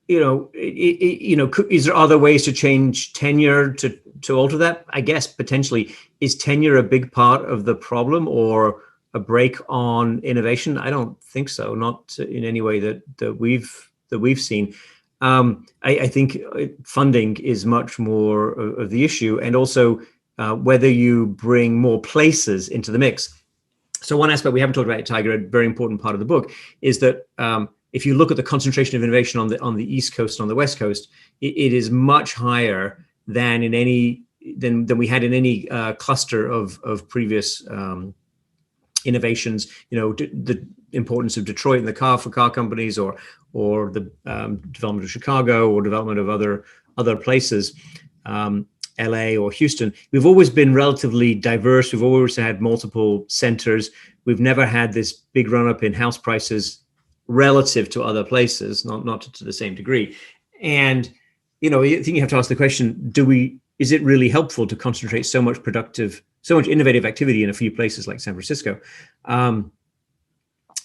is there other ways to change tenure to alter that? I guess potentially. Is tenure a big part of the problem or a brake on innovation? I don't think so. Not in any way that we've seen. I think funding is much more of the issue, and also whether you bring more places into the mix. So one aspect we haven't talked about, Tiger, a very important part of the book, is that if you look at the concentration of innovation on the East Coast and on the West Coast, it is much higher than than we had in any cluster of previous innovations. The importance of Detroit and the car for car companies, or the development of Chicago, or development of other places, LA or Houston. We've always been relatively diverse. We've always had multiple centers. We've never had this big run up in house prices relative to other places, not to the same degree. And I think you have to ask the question: is it really helpful to concentrate so much innovative activity in a few places like San Francisco?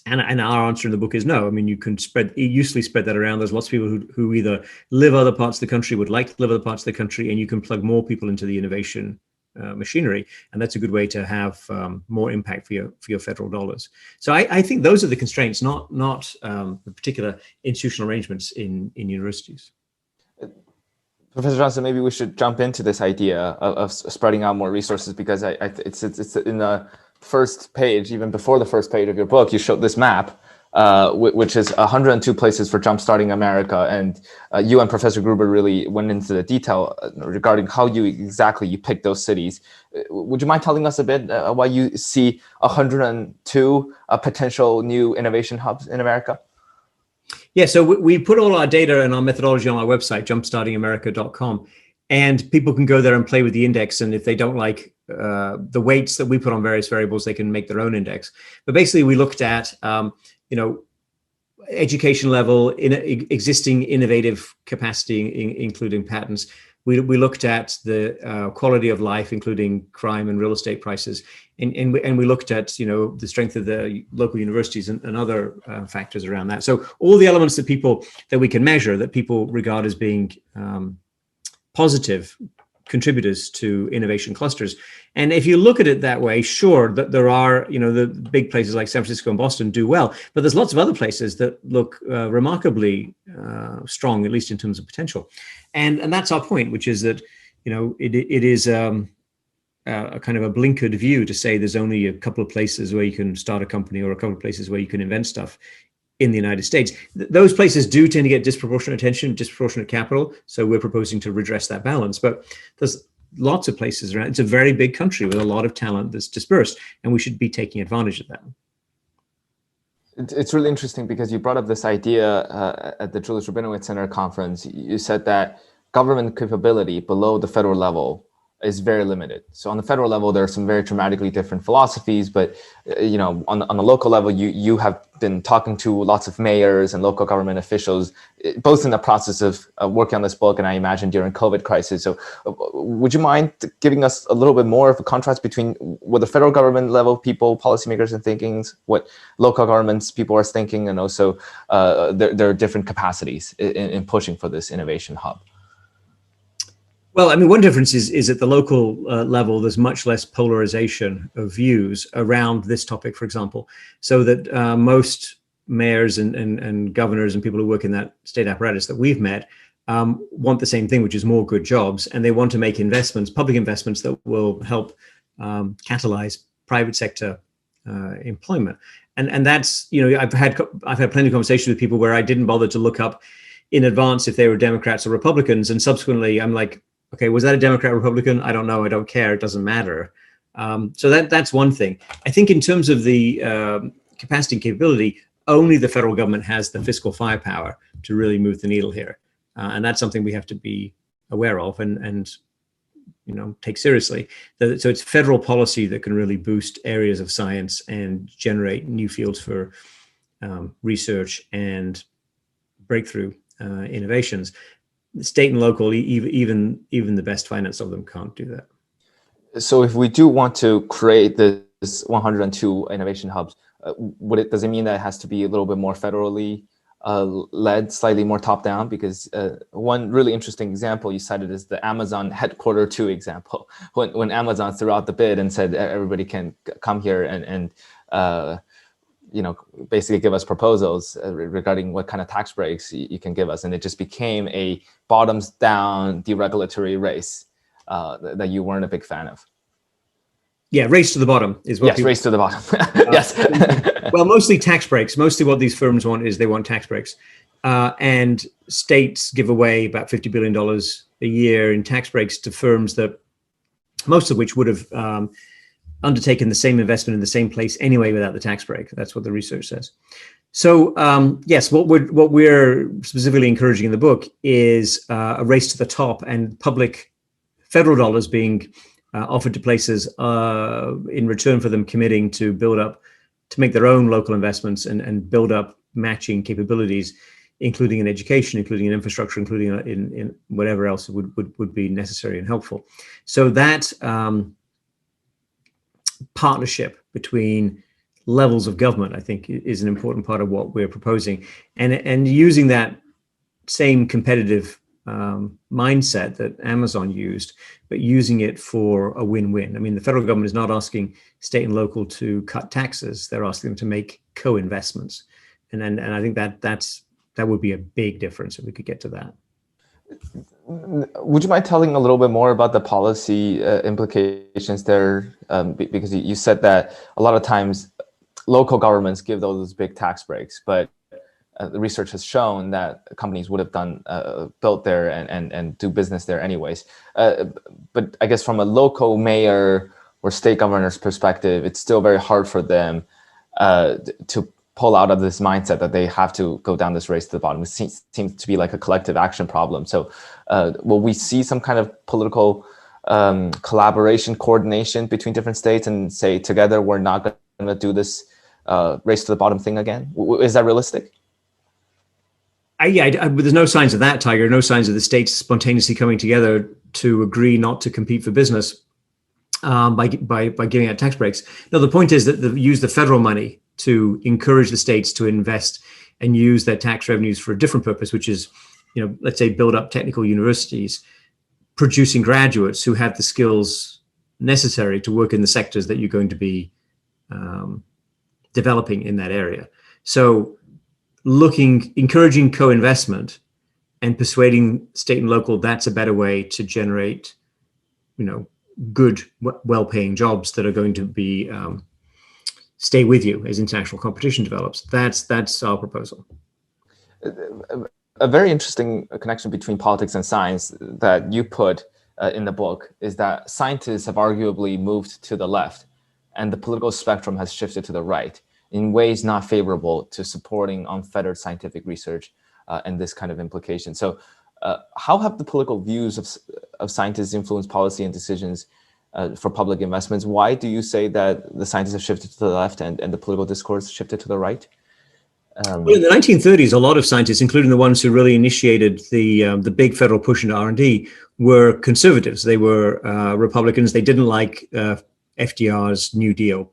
And our answer in the book is no. I mean, you can usefully spread that around. There's lots of people who either live other parts of the country, would like to live other parts of the country, and you can plug more people into the innovation machinery, and that's a good way to have more impact for your federal dollars. So I think those are the constraints, not the particular institutional arrangements in universities. Professor Johnson, maybe we should jump into this idea of spreading out more resources, because it's in the first page, even before the first page of your book, you showed this map, which is 102 places for jumpstarting America. And you and Professor Gruber really went into the detail regarding how you picked those cities. Would you mind telling us a bit why you see 102 potential new innovation hubs in America? Yeah, so we put all our data and our methodology on our website, jumpstartingamerica.com, and people can go there and play with the index. And if they don't like the weights that we put on various variables, they can make their own index. But basically, we looked at education level, existing innovative capacity, including patents. We looked at the quality of life, including crime and real estate prices, and we looked at the strength of the local universities and other factors around that. So all the elements that we can measure, that people regard as being positive contributors to innovation clusters. And if you look at it that way, sure, that there are, the big places like San Francisco and Boston do well, but there's lots of other places that look remarkably strong, at least in terms of potential. And that's our point, which is that, it is a kind of a blinkered view to say there's only a couple of places where you can start a company, or a couple of places where you can invent stuff in the United States. Those places do tend to get disproportionate attention, disproportionate capital. So we're proposing to redress that balance. But there's lots of places around. It's a very big country with a lot of talent that's dispersed, and we should be taking advantage of that. It's really interesting because you brought up this idea at the Julius Rabinowitz Center conference. You said that government capability below the federal level is very limited. So on the federal level, there are some very dramatically different philosophies, but on the local level, you have been talking to lots of mayors and local government officials, both in the process of working on this book, and I imagine during COVID crisis. So would you mind giving us a little bit more of a contrast between what the federal government level people, policymakers are thinking, what local governments people are thinking, and also there are different capacities in pushing for this innovation hub? Well, I mean, one difference is at the local level, there's much less polarization of views around this topic, for example, so that most mayors and governors and people who work in that state apparatus that we've met want the same thing, which is more good jobs. And they want to make investments, public investments that will help catalyze private sector employment. And that's, I've had plenty of conversations with people where I didn't bother to look up in advance if they were Democrats or Republicans. And subsequently, I'm like, okay, was that a Democrat or Republican? I don't know. I don't care. It doesn't matter. So that's one thing. I think in terms of the capacity and capability, only the federal government has the fiscal firepower to really move the needle here. And that's something we have to be aware of and take seriously. So it's federal policy that can really boost areas of science and generate new fields for research and breakthrough innovations. State and local, even the best finance of them can't do that. So if we do want to create this 102 innovation hubs, does it mean that it has to be a little bit more federally led, slightly more top down? Because one really interesting example you cited is the Amazon headquarter 2 example, when Amazon threw out the bid and said everybody can come here and basically give us proposals regarding what kind of tax breaks you can give us. And it just became a bottoms down deregulatory race that you weren't a big fan of. Yeah, race to the bottom is what. Yes, race to the bottom. Yes. Well, mostly tax breaks. Mostly what these firms want is they want tax breaks. And states give away about $50 billion a year in tax breaks to firms that most of which would have undertaken the same investment in the same place anyway without the tax break. That's what the research says. So yes, what we're specifically encouraging in the book is a race to the top and public federal dollars being offered to places in return for them committing to make their own local investments and build up matching capabilities, including in education, including in infrastructure, including in whatever else would be necessary and helpful. So that partnership between levels of government, I think, is an important part of what we're proposing, and using that same competitive mindset that Amazon used, but using it for a win-win. I mean, the federal government is not asking state and local to cut taxes; they're asking them to make co-investments, and I think that would be a big difference if we could get to that. Would you mind telling a little bit more about the policy implications there? Because you said that a lot of times local governments give those big tax breaks, but the research has shown that companies would have built there and do business there anyways. But I guess from a local mayor or state governor's perspective, it's still very hard for them to pull out of this mindset that they have to go down this race to the bottom. It seems to be like a collective action problem. So will we see some kind of political collaboration, coordination between different states and say, together, we're not going to do this race to the bottom thing again? Is that realistic? But there's no signs of that, Tiger. No signs of the states spontaneously coming together to agree not to compete for business by giving out tax breaks. No, the point is that use the federal money to encourage the states to invest and use their tax revenues for a different purpose, which is, let's say, build up technical universities, producing graduates who have the skills necessary to work in the sectors that you're going to be developing in that area. So encouraging co-investment and persuading state and local that's a better way to generate, good, well-paying jobs that are going to be stay with you as international competition develops. That's our proposal. A very interesting connection between politics and science that you put in the book is that scientists have arguably moved to the left and the political spectrum has shifted to the right. in ways not favorable to supporting unfettered scientific research and this kind of implication. So how have the political views of scientists influenced policy and decisions for public investments? Why do you say that the scientists have shifted to the left and the political discourse shifted to the right? Well, in the 1930s, a lot of scientists, including the ones who really initiated the big federal push into R&D, were conservatives. They were Republicans. They didn't like FDR's New Deal.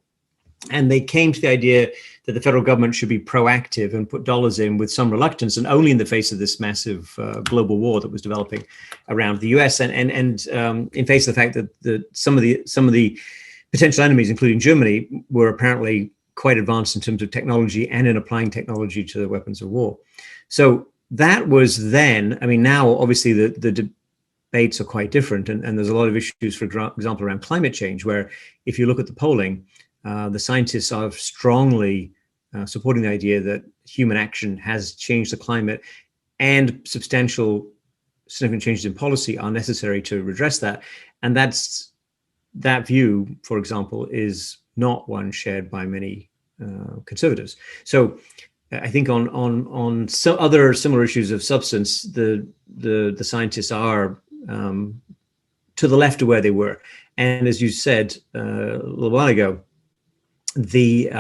And they came to the idea that the federal government should be proactive and put dollars in with some reluctance, and only in the face of this massive global war that was developing around the US, and in face of the fact that some of the potential enemies, including Germany, were apparently quite advanced in terms of technology and in applying technology to the weapons of war. So that was then. I mean, now obviously the debates are quite different, and there's a lot of issues, for example, around climate change, where if you look at the polling, the scientists are strongly supporting the idea that human action has changed the climate, and significant changes in policy are necessary to redress that. And that view, for example, is not one shared by many conservatives. So I think on some other similar issues of substance, the scientists are to the left of where they were. And as you said a little while ago, the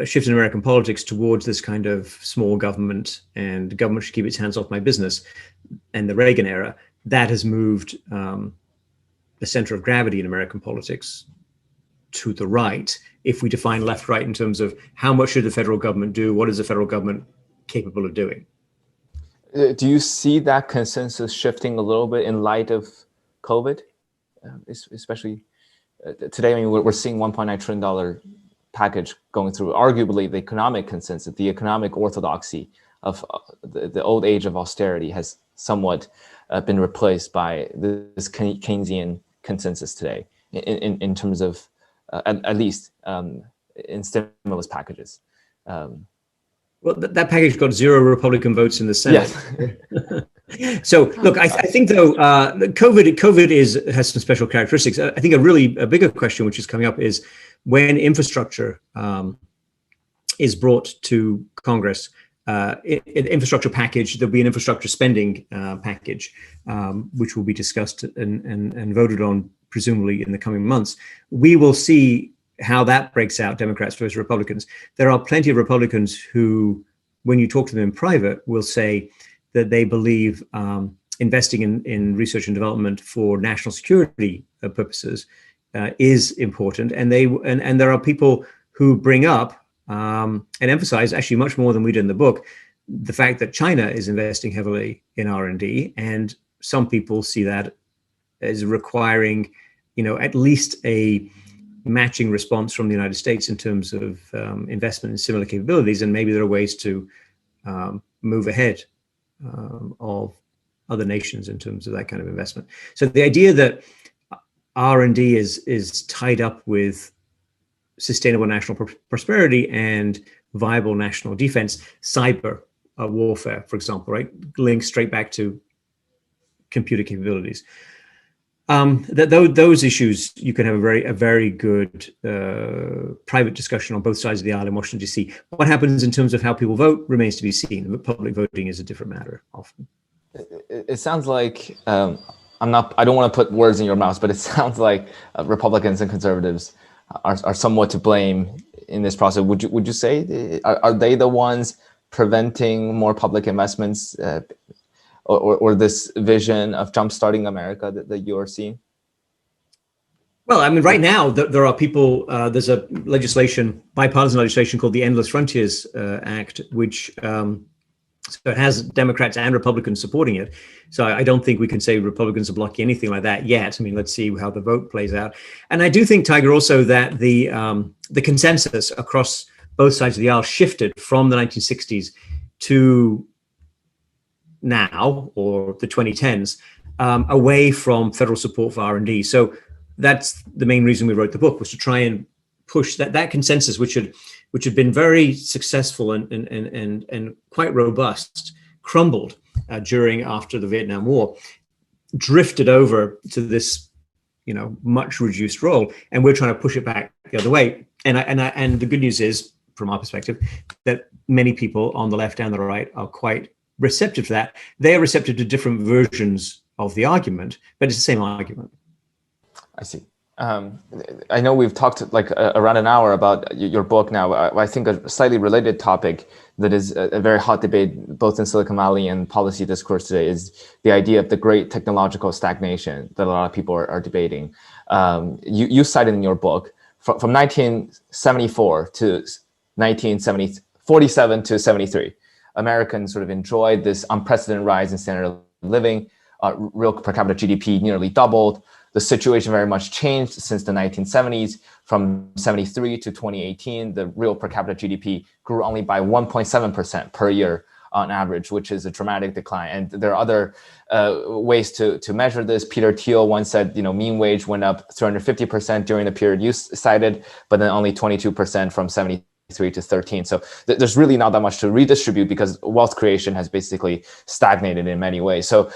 shift in American politics towards this kind of small government and government should keep its hands off my business, and the Reagan era, that has moved the center of gravity in American politics to the right, if we define left-right in terms of how much should the federal government do, what is the federal government capable of doing. Do you see that consensus shifting a little bit in light of COVID, especially today? I mean, we're seeing $1.9 trillion package going through. Arguably, the economic consensus, the economic orthodoxy of the old age of austerity has somewhat been replaced by this Keynesian consensus today, in terms of at least in stimulus packages. Well, that package got 0 Republican votes in the Senate. Yes. So, look, I think though, COVID has some special characteristics. I think a bigger question which is coming up is when infrastructure is brought to Congress, infrastructure package, there'll be an infrastructure spending package, which will be discussed and voted on presumably in the coming months. We will see how that breaks out, Democrats versus Republicans. There are plenty of Republicans who, when you talk to them in private, will say that they believe investing in research and development for national security purposes is important. And there are people who bring up and emphasize, actually much more than we did in the book, the fact that China is investing heavily in R&D, and some people see that as requiring, at least a matching response from the United States in terms of investment in similar capabilities, and maybe there are ways to move ahead of other nations in terms of that kind of investment. So the idea that R&D is tied up with sustainable national prosperity and viable national defense, cyber warfare, for example, right, links straight back to computer capabilities. Those issues, you can have a very good private discussion on both sides of the aisle in Washington, D.C. What happens in terms of how people vote remains to be seen. Public voting is a different matter often. It sounds like, I don't want to put words in your mouth, but it sounds like Republicans and conservatives are somewhat to blame in this process. Would you say, are they the ones preventing more public investments or this vision of jumpstarting America that you're seeing? Well, I mean, right now there are people. There's a bipartisan legislation called the Endless Frontiers Act, which so it has Democrats and Republicans supporting it. So I don't think we can say Republicans are blocking anything like that yet. I mean, let's see how the vote plays out. And I do think, Tiger, also that the consensus across both sides of the aisle shifted from the 1960s to now, or the 2010s, away from federal support for R&D. So that's the main reason we wrote the book, was to try and push that consensus, which had been very successful and quite robust, crumbled after the Vietnam War, drifted over to this much reduced role, and we're trying to push it back the other way. And the good news is, from our perspective, that many people on the left and the right are quite receptive to that. They are receptive to different versions of the argument, but it's the same argument. I see. I know we've talked like around an hour about your book now. I think a slightly related topic that is a very hot debate both in Silicon Valley and policy discourse today is the idea of the great technological stagnation that a lot of people are debating. You cited in your book from 1974 to 47 to 73, Americans sort of enjoyed this unprecedented rise in standard of living. Real per capita GDP nearly doubled. The situation very much changed since the 1970s. From 73 to 2018, the real per capita GDP grew only by 1.7% per year on average, which is a dramatic decline. And there are other ways to measure this. Peter Thiel once said, mean wage went up 350% during the period you cited, but then only 22% from 73 to 13. So there's really not that much to redistribute because wealth creation has basically stagnated in many ways. So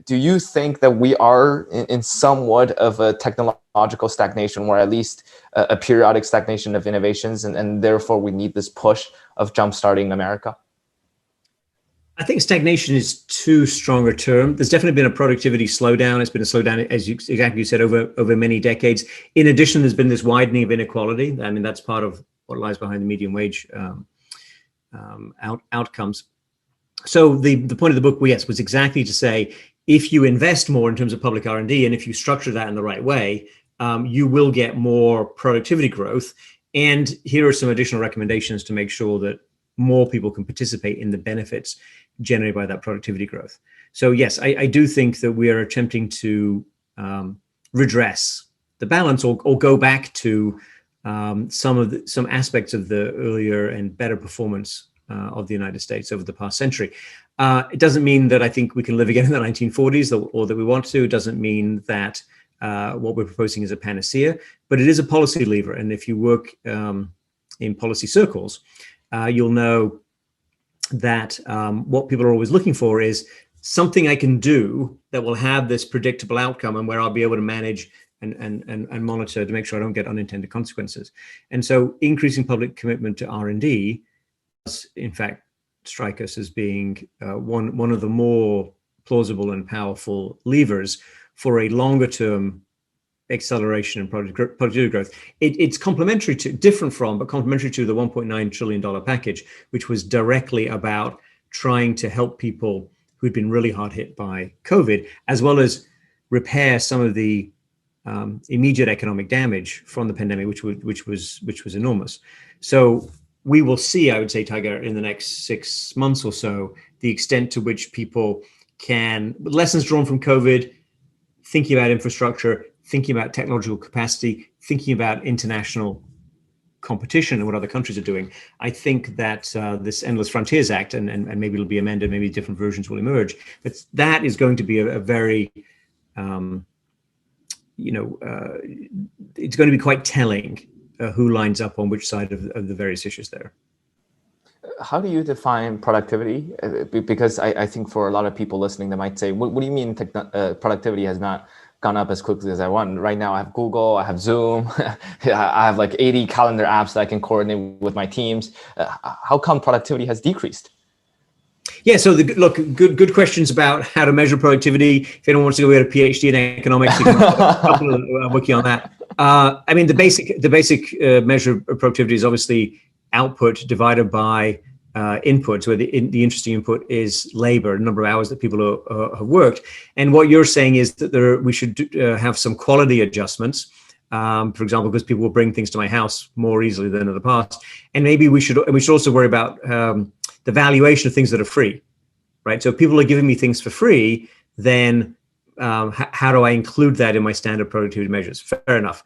do you think that we are in somewhat of a technological stagnation, or at least a periodic stagnation of innovations, and therefore we need this push of jumpstarting America? I think stagnation is too strong a term. There's definitely been a productivity slowdown. It's been a slowdown, as you said, over many decades. In addition, there's been this widening of inequality. I mean, that's part of what lies behind the median wage outcomes. So the point of the book, was exactly to say, if you invest more in terms of public R&D, and if you structure that in the right way, you will get more productivity growth. And here are some additional recommendations to make sure that more people can participate in the benefits generated by that productivity growth. So yes, I do think that we are attempting to redress the balance or go back to some aspects of the earlier and better performance of the United States over the past century. It doesn't mean that I think we can live again in the 1940s or that we want to. It doesn't mean that what we're proposing is a panacea, but it is a policy lever. And if you work in policy circles, you'll know that what people are always looking for is something I can do that will have this predictable outcome and where I'll be able to manage and monitor to make sure I don't get unintended consequences. And so increasing public commitment to R&D does, in fact, strike us as being one of the more plausible and powerful levers for a longer term acceleration in productivity growth. It's complementary to, different from, but complementary to the $1.9 trillion package, which was directly about trying to help people who'd been really hard hit by COVID, as well as repair some of the immediate economic damage from the pandemic, which was enormous. So we will see, I would say, Tiger, in the next 6 months or so, the extent to which people can, lessons drawn from COVID, thinking about infrastructure, thinking about technological capacity, thinking about international competition and what other countries are doing. I think that this Endless Frontiers Act, and maybe it'll be amended, maybe different versions will emerge, but that is going to be a very, it's going to be quite telling who lines up on which side of the various issues there. How do you define productivity? Because I think for a lot of people listening, they might say, what do you mean productivity has not gone up as quickly as I want? Right now I have Google, I have Zoom, I have like 80 calendar apps that I can coordinate with my teams. How come productivity has decreased? Yeah, so good questions about how to measure productivity. If anyone wants to go get a PhD in economics, you can working on that. I mean, the basic measure of productivity is obviously output divided by input, where the interesting input is labor, the number of hours that people have worked. And what you're saying is that we should have some quality adjustments, for example, because people will bring things to my house more easily than in the past. And maybe we should also worry about the valuation of things that are free, right? So if people are giving me things for free, then how do I include that in my standard productivity measures? Fair enough.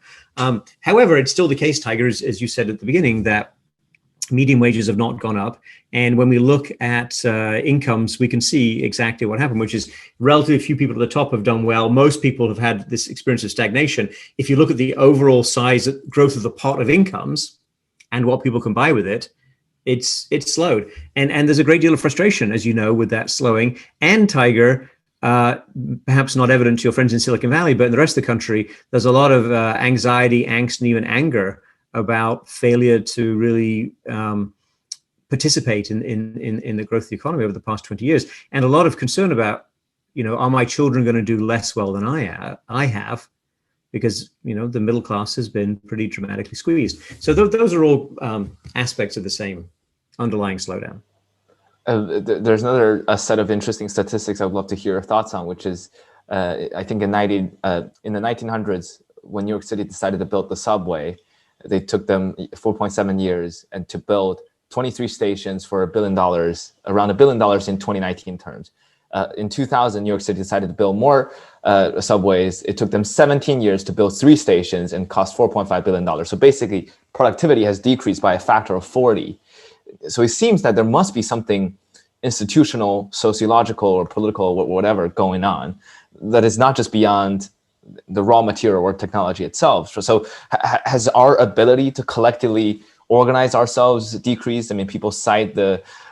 However, it's still the case, Tiger, as you said at the beginning, that median wages have not gone up. And when we look at incomes, we can see exactly what happened, which is relatively few people at the top have done well. Most people have had this experience of stagnation. If you look at the overall size growth of the pot of incomes and what people can buy with it, it's slowed. And there's a great deal of frustration, as you know, with that slowing. And Tiger, perhaps not evident to your friends in Silicon Valley, but in the rest of the country, there's a lot of anxiety, angst, and even anger about failure to really participate in the growth of the economy over the past 20 years, and a lot of concern about, are my children going to do less well than I have, because the middle class has been pretty dramatically squeezed. So those are all aspects of the same underlying slowdown. There's another set of interesting statistics I would love to hear your thoughts on, which is I think in the 1900s, when New York City decided to build the subway, they took them 4.7 years and to build 23 stations for $1 billion, around $1 billion in 2019 terms. In 2000, New York City decided to build more subways. It took them 17 years to build 3 stations and cost $4.5 billion. So basically, productivity has decreased by a factor of 40. So it seems that there must be something institutional, sociological, or political, or whatever going on that is not just beyond the raw material or technology itself. So has our ability to collectively organize ourselves decreased? I mean, people cite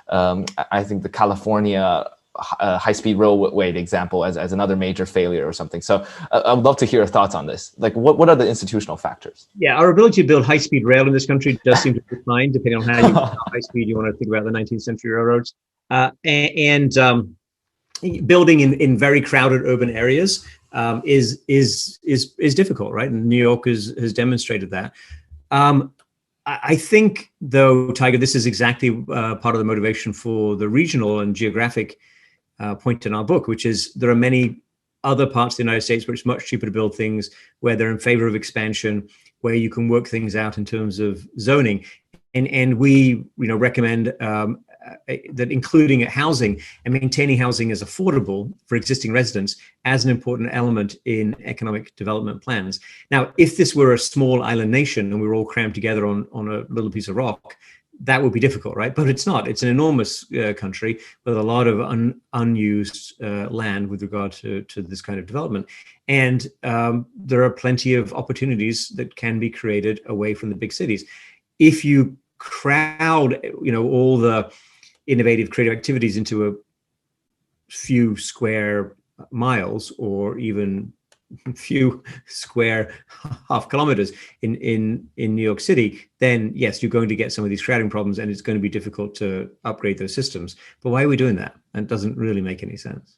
I think the California high-speed railway example as another major failure or something. So I would love to hear your thoughts on this. Like, what are the institutional factors? Yeah, our ability to build high-speed rail in this country does seem to decline, depending on how high-speed you want to think about the 19th century railroads. And building in very crowded urban areas is difficult, right? And New York has demonstrated that. I think, though, Tiger, this is exactly part of the motivation for the regional and geographic point in our book, which is there are many other parts of the United States where it's much cheaper to build things, where they're in favor of expansion, where you can work things out in terms of zoning. And we recommend that including housing and maintaining housing as affordable for existing residents as an important element in economic development plans. Now, if this were a small island nation and we were all crammed together on a little piece of rock, that would be difficult, right? But it's not. It's an enormous country with a lot of unused land with regard to this kind of development. And there are plenty of opportunities that can be created away from the big cities. If you crowd, all the innovative creative activities into a few square miles or even a few square half kilometers in New York City, then yes, you're going to get some of these crowding problems and it's going to be difficult to upgrade those systems. But why are we doing that? And it doesn't really make any sense.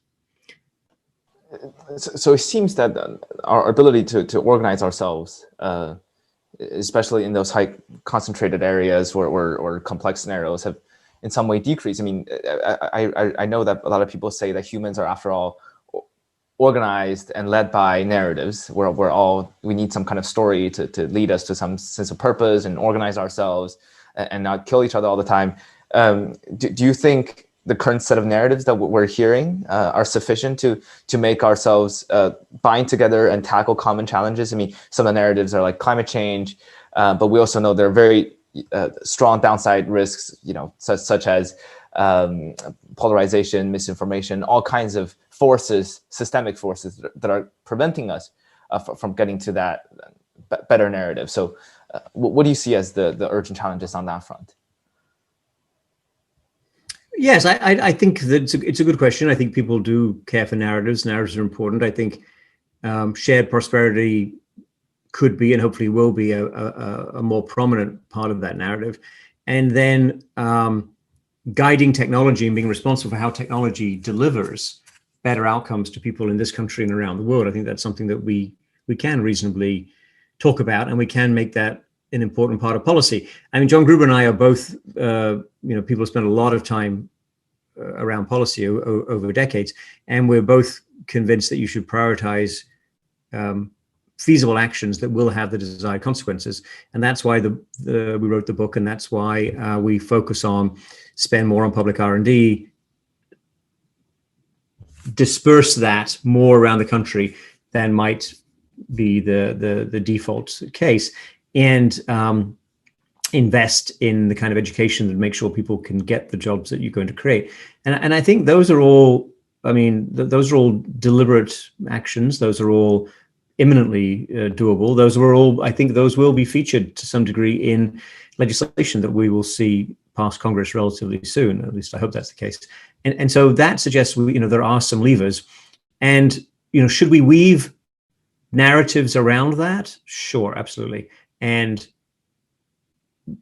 So it seems that our ability to organize ourselves, especially in those high concentrated areas or complex scenarios, have in some way decreased. I mean, I know that a lot of people say that humans are, after all, organized and led by narratives. We need some kind of story to lead us to some sense of purpose and organize ourselves and not kill each other all the time. Do you think the current set of narratives that we're hearing are sufficient to make ourselves bind together and tackle common challenges? I mean, some of the narratives are like climate change, but we also know there are very strong downside risks, such as polarization, misinformation, all kinds of forces, systemic forces that are preventing us from getting to that better narrative. So what do you see as the urgent challenges on that front? Yes, I think that it's a good question. I think people do care for narratives. Narratives are important. I think shared prosperity could be and hopefully will be a more prominent part of that narrative. And then guiding technology and being responsible for how technology delivers better outcomes to people in this country and around the world. I think that's something that we can reasonably talk about, and we can make that an important part of policy. I mean, John Gruber and I are both, people who spend a lot of time around policy over decades, and we're both convinced that you should prioritize feasible actions that will have the desired consequences. And that's why we wrote the book, and that's why we focus on spend more on public R&D, disperse that more around the country than might be the default case, and invest in the kind of education that makes sure people can get the jobs that you're going to create. And I think those are all, those are all deliberate actions. Those are all imminently doable. Those are all, I think those will be featured to some degree in legislation that we will see pass Congress relatively soon. At least I hope that's the case. And so that suggests there are some levers. And should we weave narratives around that? Sure, absolutely. And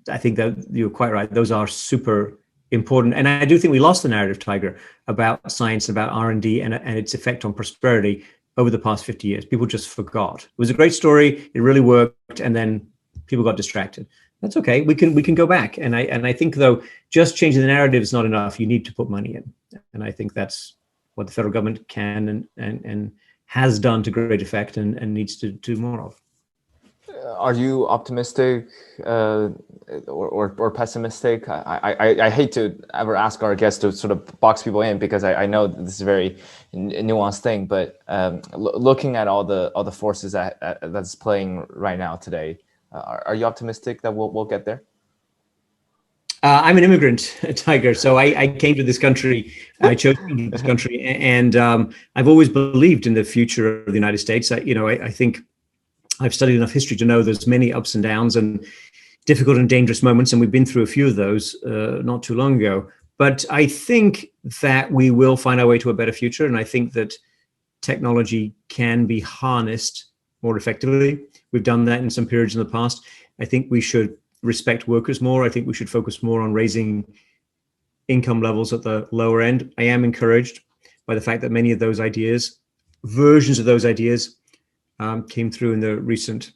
I think that you're quite right. Those are super important. And I do think we lost the narrative, Tiger, about science, about R&D and its effect on prosperity over the past 50 years. People just forgot. It was a great story. It really worked. And then people got distracted. That's okay. We can go back. And I think, though, just changing the narrative is not enough. You need to put money in. And I think that's what the federal government can and has done to great effect and needs to do more of. Are you optimistic or pessimistic? I hate to ever ask our guests to sort of box people in, because I know this is a very nuanced thing. But looking at all the forces that's playing right now today, are you optimistic that we'll get there? I'm an immigrant, Tiger. So I came to this country. I chose to come to this country, and I've always believed in the future of the United States. I think I've studied enough history to know there's many ups and downs and difficult and dangerous moments, and we've been through a few of those not too long ago. But I think that we will find our way to a better future, and I think that technology can be harnessed more effectively. We've done that in some periods in the past. I think we should respect workers more. I think we should focus more on raising income levels at the lower end. I am encouraged by the fact that many of those ideas, versions of those ideas, came through in the recent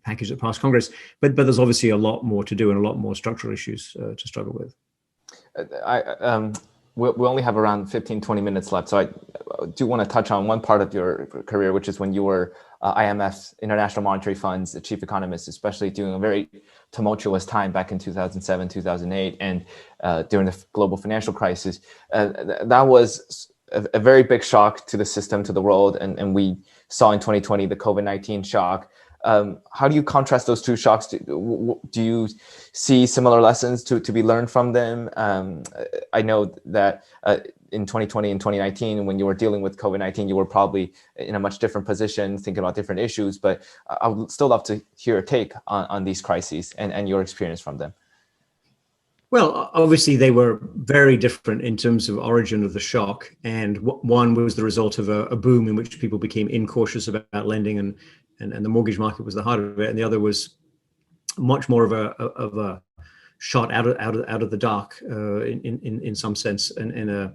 package that passed Congress. But there's obviously a lot more to do and a lot more structural issues to struggle with. We only have around 15, 20 minutes left. So I do want to touch on one part of your career, which is when you were IMF's International Monetary Fund's Chief Economist, especially during a very tumultuous time back in 2007, 2008, and during the global financial crisis. That was a very big shock to the system, to the world. And we saw in 2020 the COVID-19 shock. How do you contrast those two shocks? Do you see similar lessons to be learned from them? I know that in 2020 and 2019, when you were dealing with COVID-19, you were probably in a much different position, thinking about different issues, but I would still love to hear your take on these crises and your experience from them. Well, obviously, they were very different in terms of origin of the shock. And one was the result of a boom in which people became incautious about lending, and the mortgage market was the heart of it. And the other was much more of a shot out of the dark in some sense, and in a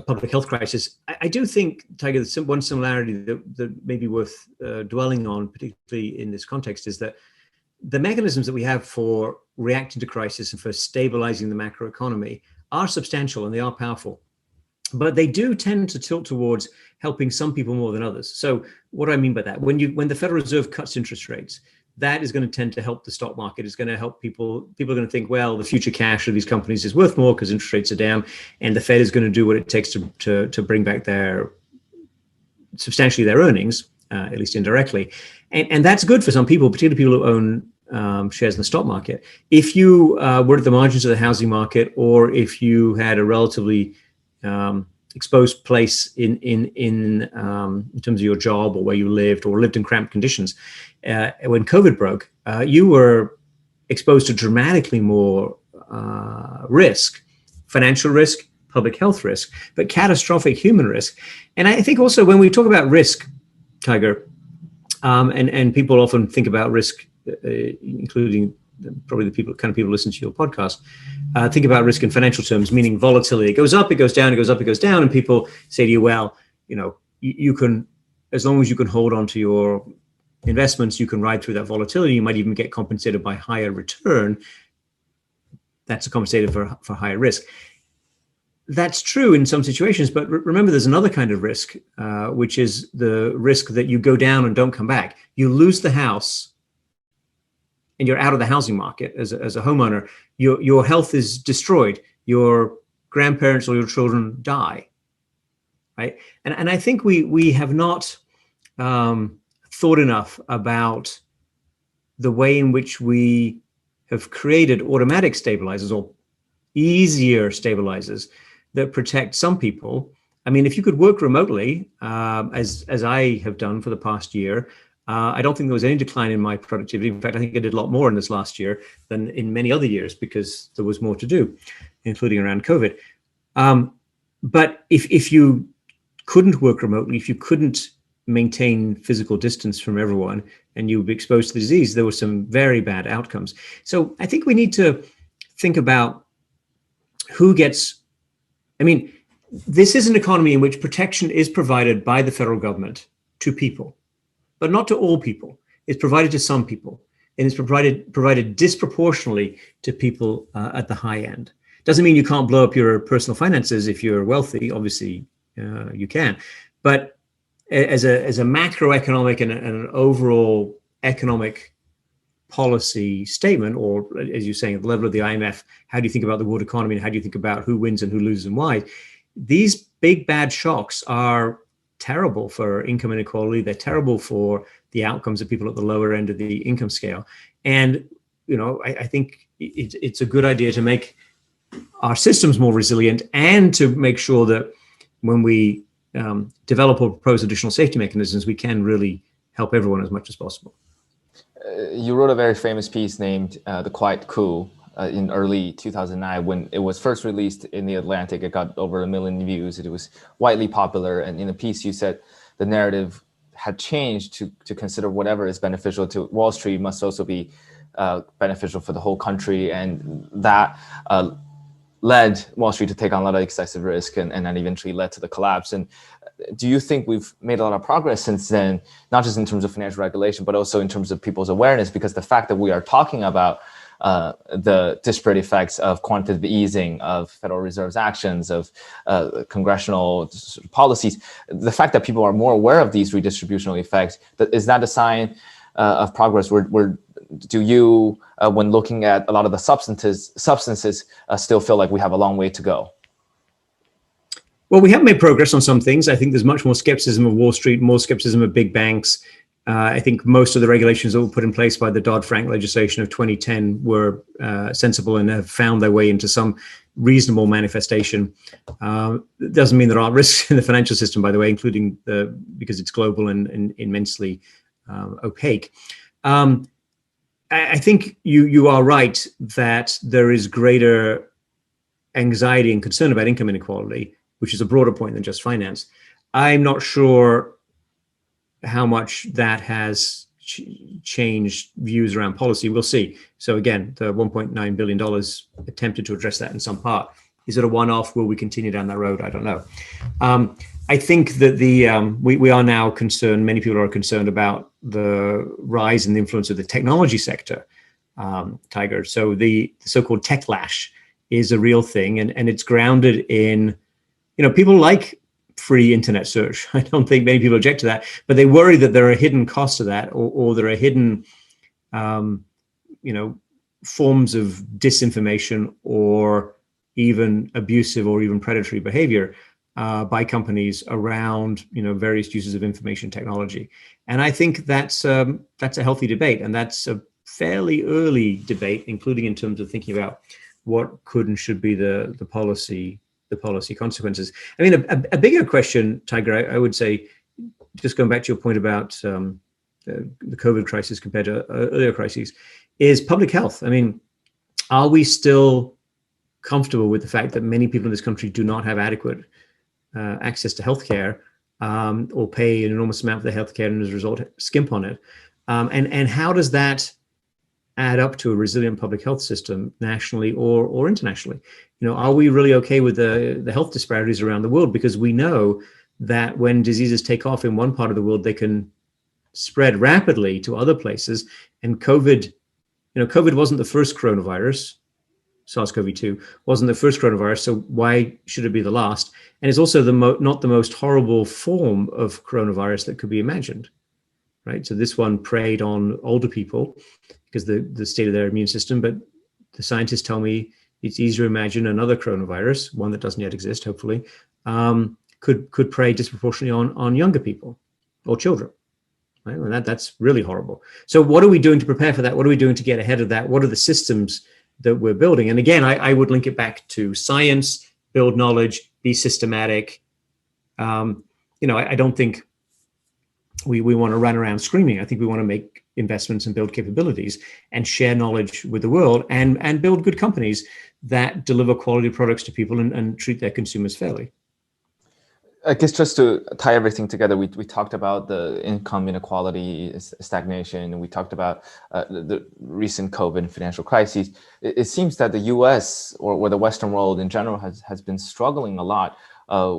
public health crisis. I do think, Tiger, one similarity that may be worth dwelling on, particularly in this context, is that the mechanisms that we have for reacting to crisis and for stabilizing the macroeconomy are substantial and they are powerful, but they do tend to tilt towards helping some people more than others. So what do I mean by that? When the Federal Reserve cuts interest rates, that is going to tend to help the stock market. It's going to help people. People are going to think, well, the future cash of these companies is worth more because interest rates are down, and the Fed is going to do what it takes to bring back substantially their earnings, at least indirectly. And that's good for some people, particularly people who own shares in the stock market. If you were at the margins of the housing market, or if you had a relatively exposed place in terms of your job or where you lived, or lived in cramped conditions, when COVID broke, you were exposed to dramatically more risk, financial risk, public health risk, but catastrophic human risk. And I think also when we talk about risk, Tiger, and people often think about risk, including probably the kind of people who listen to your podcast, think about risk in financial terms, meaning volatility. It goes up, it goes down, it goes up, it goes down. And people say to you, well, you can, as long as you can hold on to your investments, you can ride through that volatility. You might even get compensated by higher return. That's a compensated for higher risk. That's true in some situations, but remember, there's another kind of risk, which is the risk that you go down and don't come back. You lose the house and you're out of the housing market as a homeowner. Your health is destroyed. Your grandparents or your children die, right? And I think we have not thought enough about the way in which we have created automatic stabilizers or easier stabilizers that protect some people. I mean, if you could work remotely, as I have done for the past year, I don't think there was any decline in my productivity. In fact, I think I did a lot more in this last year than in many other years because there was more to do, including around COVID. But if you couldn't work remotely, if you couldn't maintain physical distance from everyone and you would be exposed to the disease, there were some very bad outcomes. So I think we need to think about who gets, I mean, this is an economy in which protection is provided by the federal government to people, but not to all people. It's provided to some people, and it's provided disproportionately to people at the high end. Doesn't mean you can't blow up your personal finances if you're wealthy. Obviously, you can. But as a macroeconomic and an overall economic policy statement, or as you're saying, at the level of the IMF, how do you think about the world economy and how do you think about who wins and who loses and why? These big bad shocks are terrible for income inequality. They're terrible for the outcomes of people at the lower end of the income scale. And, I think it's a good idea to make our systems more resilient and to make sure that when we develop or propose additional safety mechanisms, we can really help everyone as much as possible. You wrote a very famous piece named The Quiet Coup in early 2009. When it was first released in The Atlantic, it got over 1 million views. It was widely popular. And in the piece, you said the narrative had changed to consider whatever is beneficial to Wall Street must also be beneficial for the whole country. And that led Wall Street to take on a lot of excessive risk and then eventually led to the collapse. And do you think we've made a lot of progress since then, not just in terms of financial regulation, but also in terms of people's awareness? Because the fact that we are talking about the disparate effects of quantitative easing, of Federal Reserve's actions, of congressional policies, the fact that people are more aware of these redistributional effects, is that a sign of progress? Do you, when looking at a lot of the substances, still feel like we have a long way to go? Well, we have made progress on some things. I think there's much more skepticism of Wall Street, more skepticism of big banks. I think most of the regulations that were put in place by the Dodd-Frank legislation of 2010 were sensible and have found their way into some reasonable manifestation. It doesn't mean there aren't risks in the financial system, by the way, including because it's global and immensely opaque. I think you are right that there is greater anxiety and concern about income inequality, which is a broader point than just finance. I'm not sure how much that has changed views around policy. We'll see. So again, the $1.9 billion attempted to address that in some part. Is it a one-off? Will we continue down that road? I don't know. I think that we are now concerned, many people are concerned about the rise in the influence of the technology sector, Tiger. So the so-called techlash is a real thing, and it's grounded in, people like free internet search. I don't think many people object to that, but they worry that there are hidden costs to that, or there are hidden, forms of disinformation or even abusive or even predatory behavior by companies around, various uses of information technology. And I think that's a healthy debate, and that's a fairly early debate, including in terms of thinking about what could and should be the policy consequences. I mean, a bigger question, Tiger, I would say, just going back to your point about the COVID crisis compared to earlier crises, is public health. I mean, are we still comfortable with the fact that many people in this country do not have adequate access to healthcare, or pay an enormous amount for the healthcare and as a result skimp on it? And how does that add up to a resilient public health system nationally or internationally? Are we really okay with the health disparities around the world? Because we know that when diseases take off in one part of the world, they can spread rapidly to other places. And COVID wasn't the first coronavirus. SARS-CoV-2 wasn't the first coronavirus, so why should it be the last? And it's also not the most horrible form of coronavirus that could be imagined, right? So this one preyed on older people because the state of their immune system, but the scientists tell me it's easier to imagine another coronavirus, one that doesn't yet exist, hopefully, could prey disproportionately on younger people or children. Right? And that's really horrible. So what are we doing to prepare for that? What are we doing to get ahead of that? What are the systems that we're building? And again, I would link it back to science, build knowledge, be systematic. I don't think we want to run around screaming. I think we want to make investments and build capabilities and share knowledge with the world and build good companies that deliver quality products to people and treat their consumers fairly. I guess just to tie everything together, we talked about the income inequality, stagnation, and we talked about the recent COVID financial crises. It seems that the U.S. or the Western world in general has been struggling a lot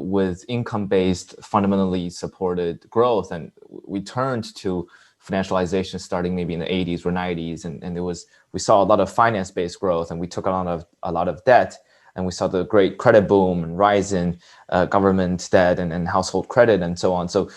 with income-based, fundamentally supported growth, and we turned to financialization starting maybe in the 80s or 90s, and we saw a lot of finance-based growth, and we took on a lot of debt. And we saw the great credit boom and rise in government debt and household credit and so on. So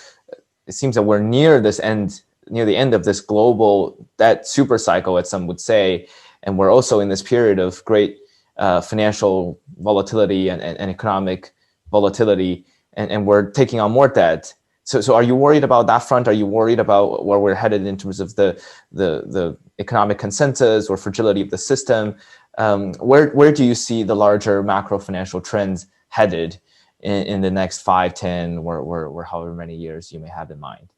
it seems that we're near the end of this global debt super cycle, as some would say. And we're also in this period of great financial volatility and economic volatility, and we're taking on more debt. So are you worried about that front? Are you worried about where we're headed in terms of the economic consensus or fragility of the system? Where do you see the larger macro financial trends headed in the next 5, 10, or however many years you may have in mind?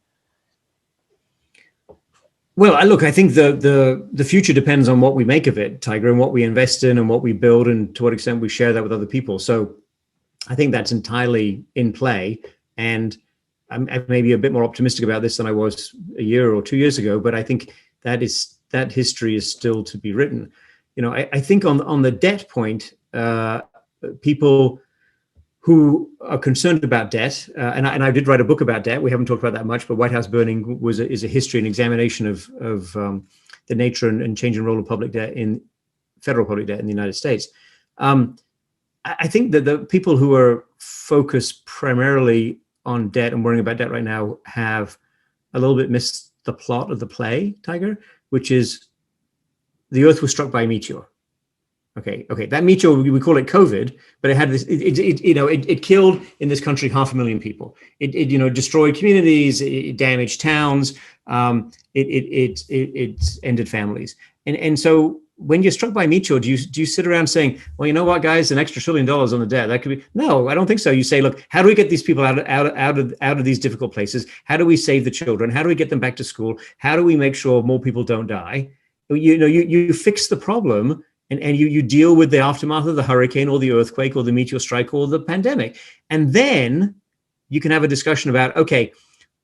Well, I think the future depends on what we make of it, Tiger, and what we invest in and what we build and to what extent we share that with other people. So I think that's entirely in play. And I'm maybe a bit more optimistic about this than I was a year or 2 years ago, but I think that history is still to be written. I think on the debt point, people who are concerned about debt, and I did write a book about debt. We haven't talked about that much, but White House Burning is a history and examination of the nature and change in role of public debt in federal public debt in the United States. I think that the people who are focused primarily on debt and worrying about debt right now have a little bit missed the plot of the play, Tiger, which is the Earth was struck by a meteor. Okay. That meteor, we call it COVID, but it had this. It killed in this country 500,000 people. It destroyed communities. It damaged towns. It ended families. And so when you're struck by a meteor, do you sit around saying, well, you know what, guys, an extra $1 trillion on the debt, that could be? No, I don't think so. You say, look, how do we get these people out of these difficult places? How do we save the children? How do we get them back to school? How do we make sure more people don't die? You fix the problem and you deal with the aftermath of the hurricane or the earthquake or the meteor strike or the pandemic. And then you can have a discussion about, okay,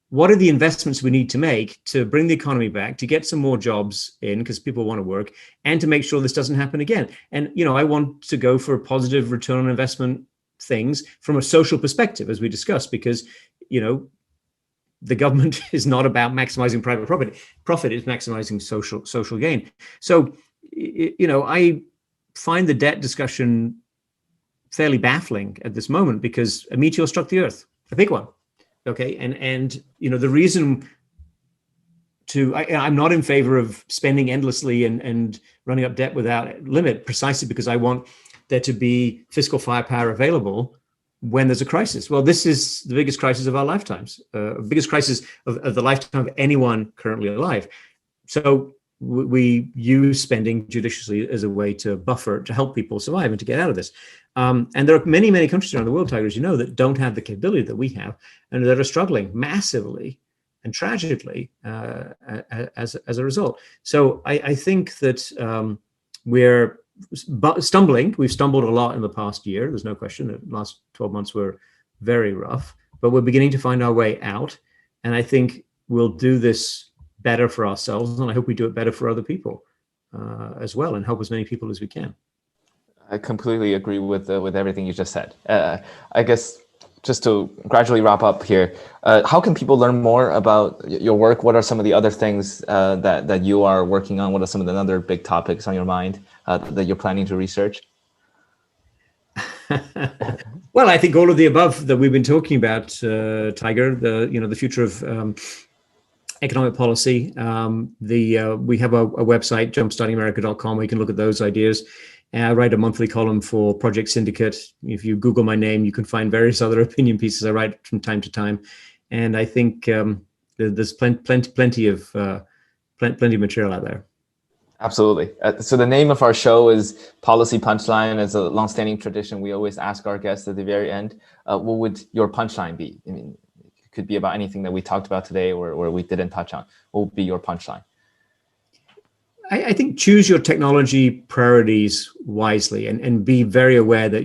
what are the investments we need to make to bring the economy back, to get some more jobs in because people want to work, and to make sure this doesn't happen again. And, I want to go for positive return on investment things from a social perspective, as we discussed, because, the government is not about maximizing private property. Profit is maximizing social gain. So, I find the debt discussion fairly baffling at this moment because a meteor struck the Earth, a big one. Okay, and the reason I'm not in favor of spending endlessly and running up debt without limit, precisely because I want there to be fiscal firepower available when there's a crisis. Well, this is the biggest crisis of our lifetimes, biggest crisis of the lifetime of anyone currently alive. So we use spending judiciously as a way to buffer, to help people survive and to get out of this. And there are many, many countries around the world, Tiger, as you know, that don't have the capability that we have and that are struggling massively and tragically as a result. So I think that we're stumbling. We've stumbled a lot in the past year. There's no question. The last 12 months were very rough, but we're beginning to find our way out. And I think we'll do this better for ourselves, and I hope we do it better for other people as well, and help as many people as we can. I completely agree with everything you just said. I guess just to gradually wrap up here, how can people learn more about your work? What are some of the other things that you are working on? What are some of the other big topics on your mind that you're planning to research? Well, I think all of the above that we've been talking about, Tiger. The future of economic policy. We have a website, jumpstartingamerica.com, where you can look at those ideas. And I write a monthly column for Project Syndicate. If you Google my name, you can find various other opinion pieces I write from time to time. And I think there's plenty of material out there. Absolutely. So the name of our show is Policy Punchline. It's a longstanding tradition. We always ask our guests at the very end, what would your punchline be? I mean, it could be about anything that we talked about today or we didn't touch on. What would be your punchline? I think choose your technology priorities wisely and be very aware that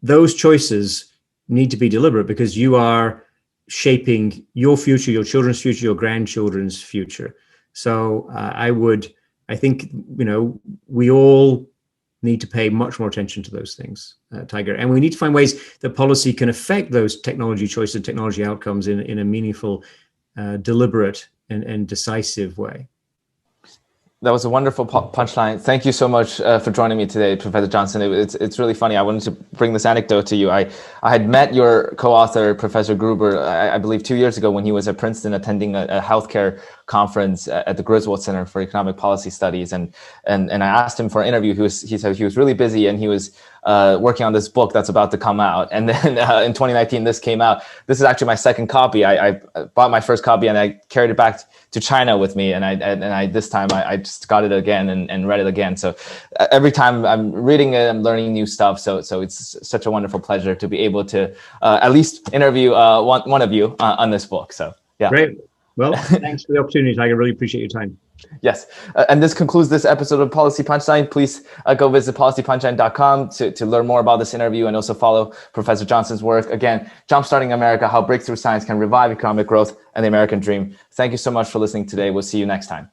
those choices need to be deliberate, because you are shaping your future, your children's future, your grandchildren's future. So I think, we all need to pay much more attention to those things, Tiger. And we need to find ways that policy can affect those technology choices and technology outcomes in a meaningful, deliberate, and decisive way. That was a wonderful punchline. Thank you so much for joining me today, Professor Johnson. It's really funny. I wanted to bring this anecdote to you. I had met your co-author, Professor Gruber, I believe 2 years ago when he was at Princeton attending a healthcare conference at the Griswold Center for Economic Policy Studies. And I asked him for an interview. He said he was really busy and he was working on this book that's about to come out. And then in 2019, this came out. This is actually my second copy. I bought my first copy and I carried it back to China with me. And I this time I just got it again and read it again. So every time I'm reading it, I'm learning new stuff. So it's such a wonderful pleasure to be able to at least interview one of you on this book. So yeah. Great. Well, thanks for the opportunity, Tiger. Really appreciate your time. Yes. And this concludes this episode of Policy Punchline. Please go visit policypunchline.com to learn more about this interview and also follow Professor Johnson's work. Again, Jumpstarting America, How Breakthrough Science Can Revive Economic Growth and the American Dream. Thank you so much for listening today. We'll see you next time.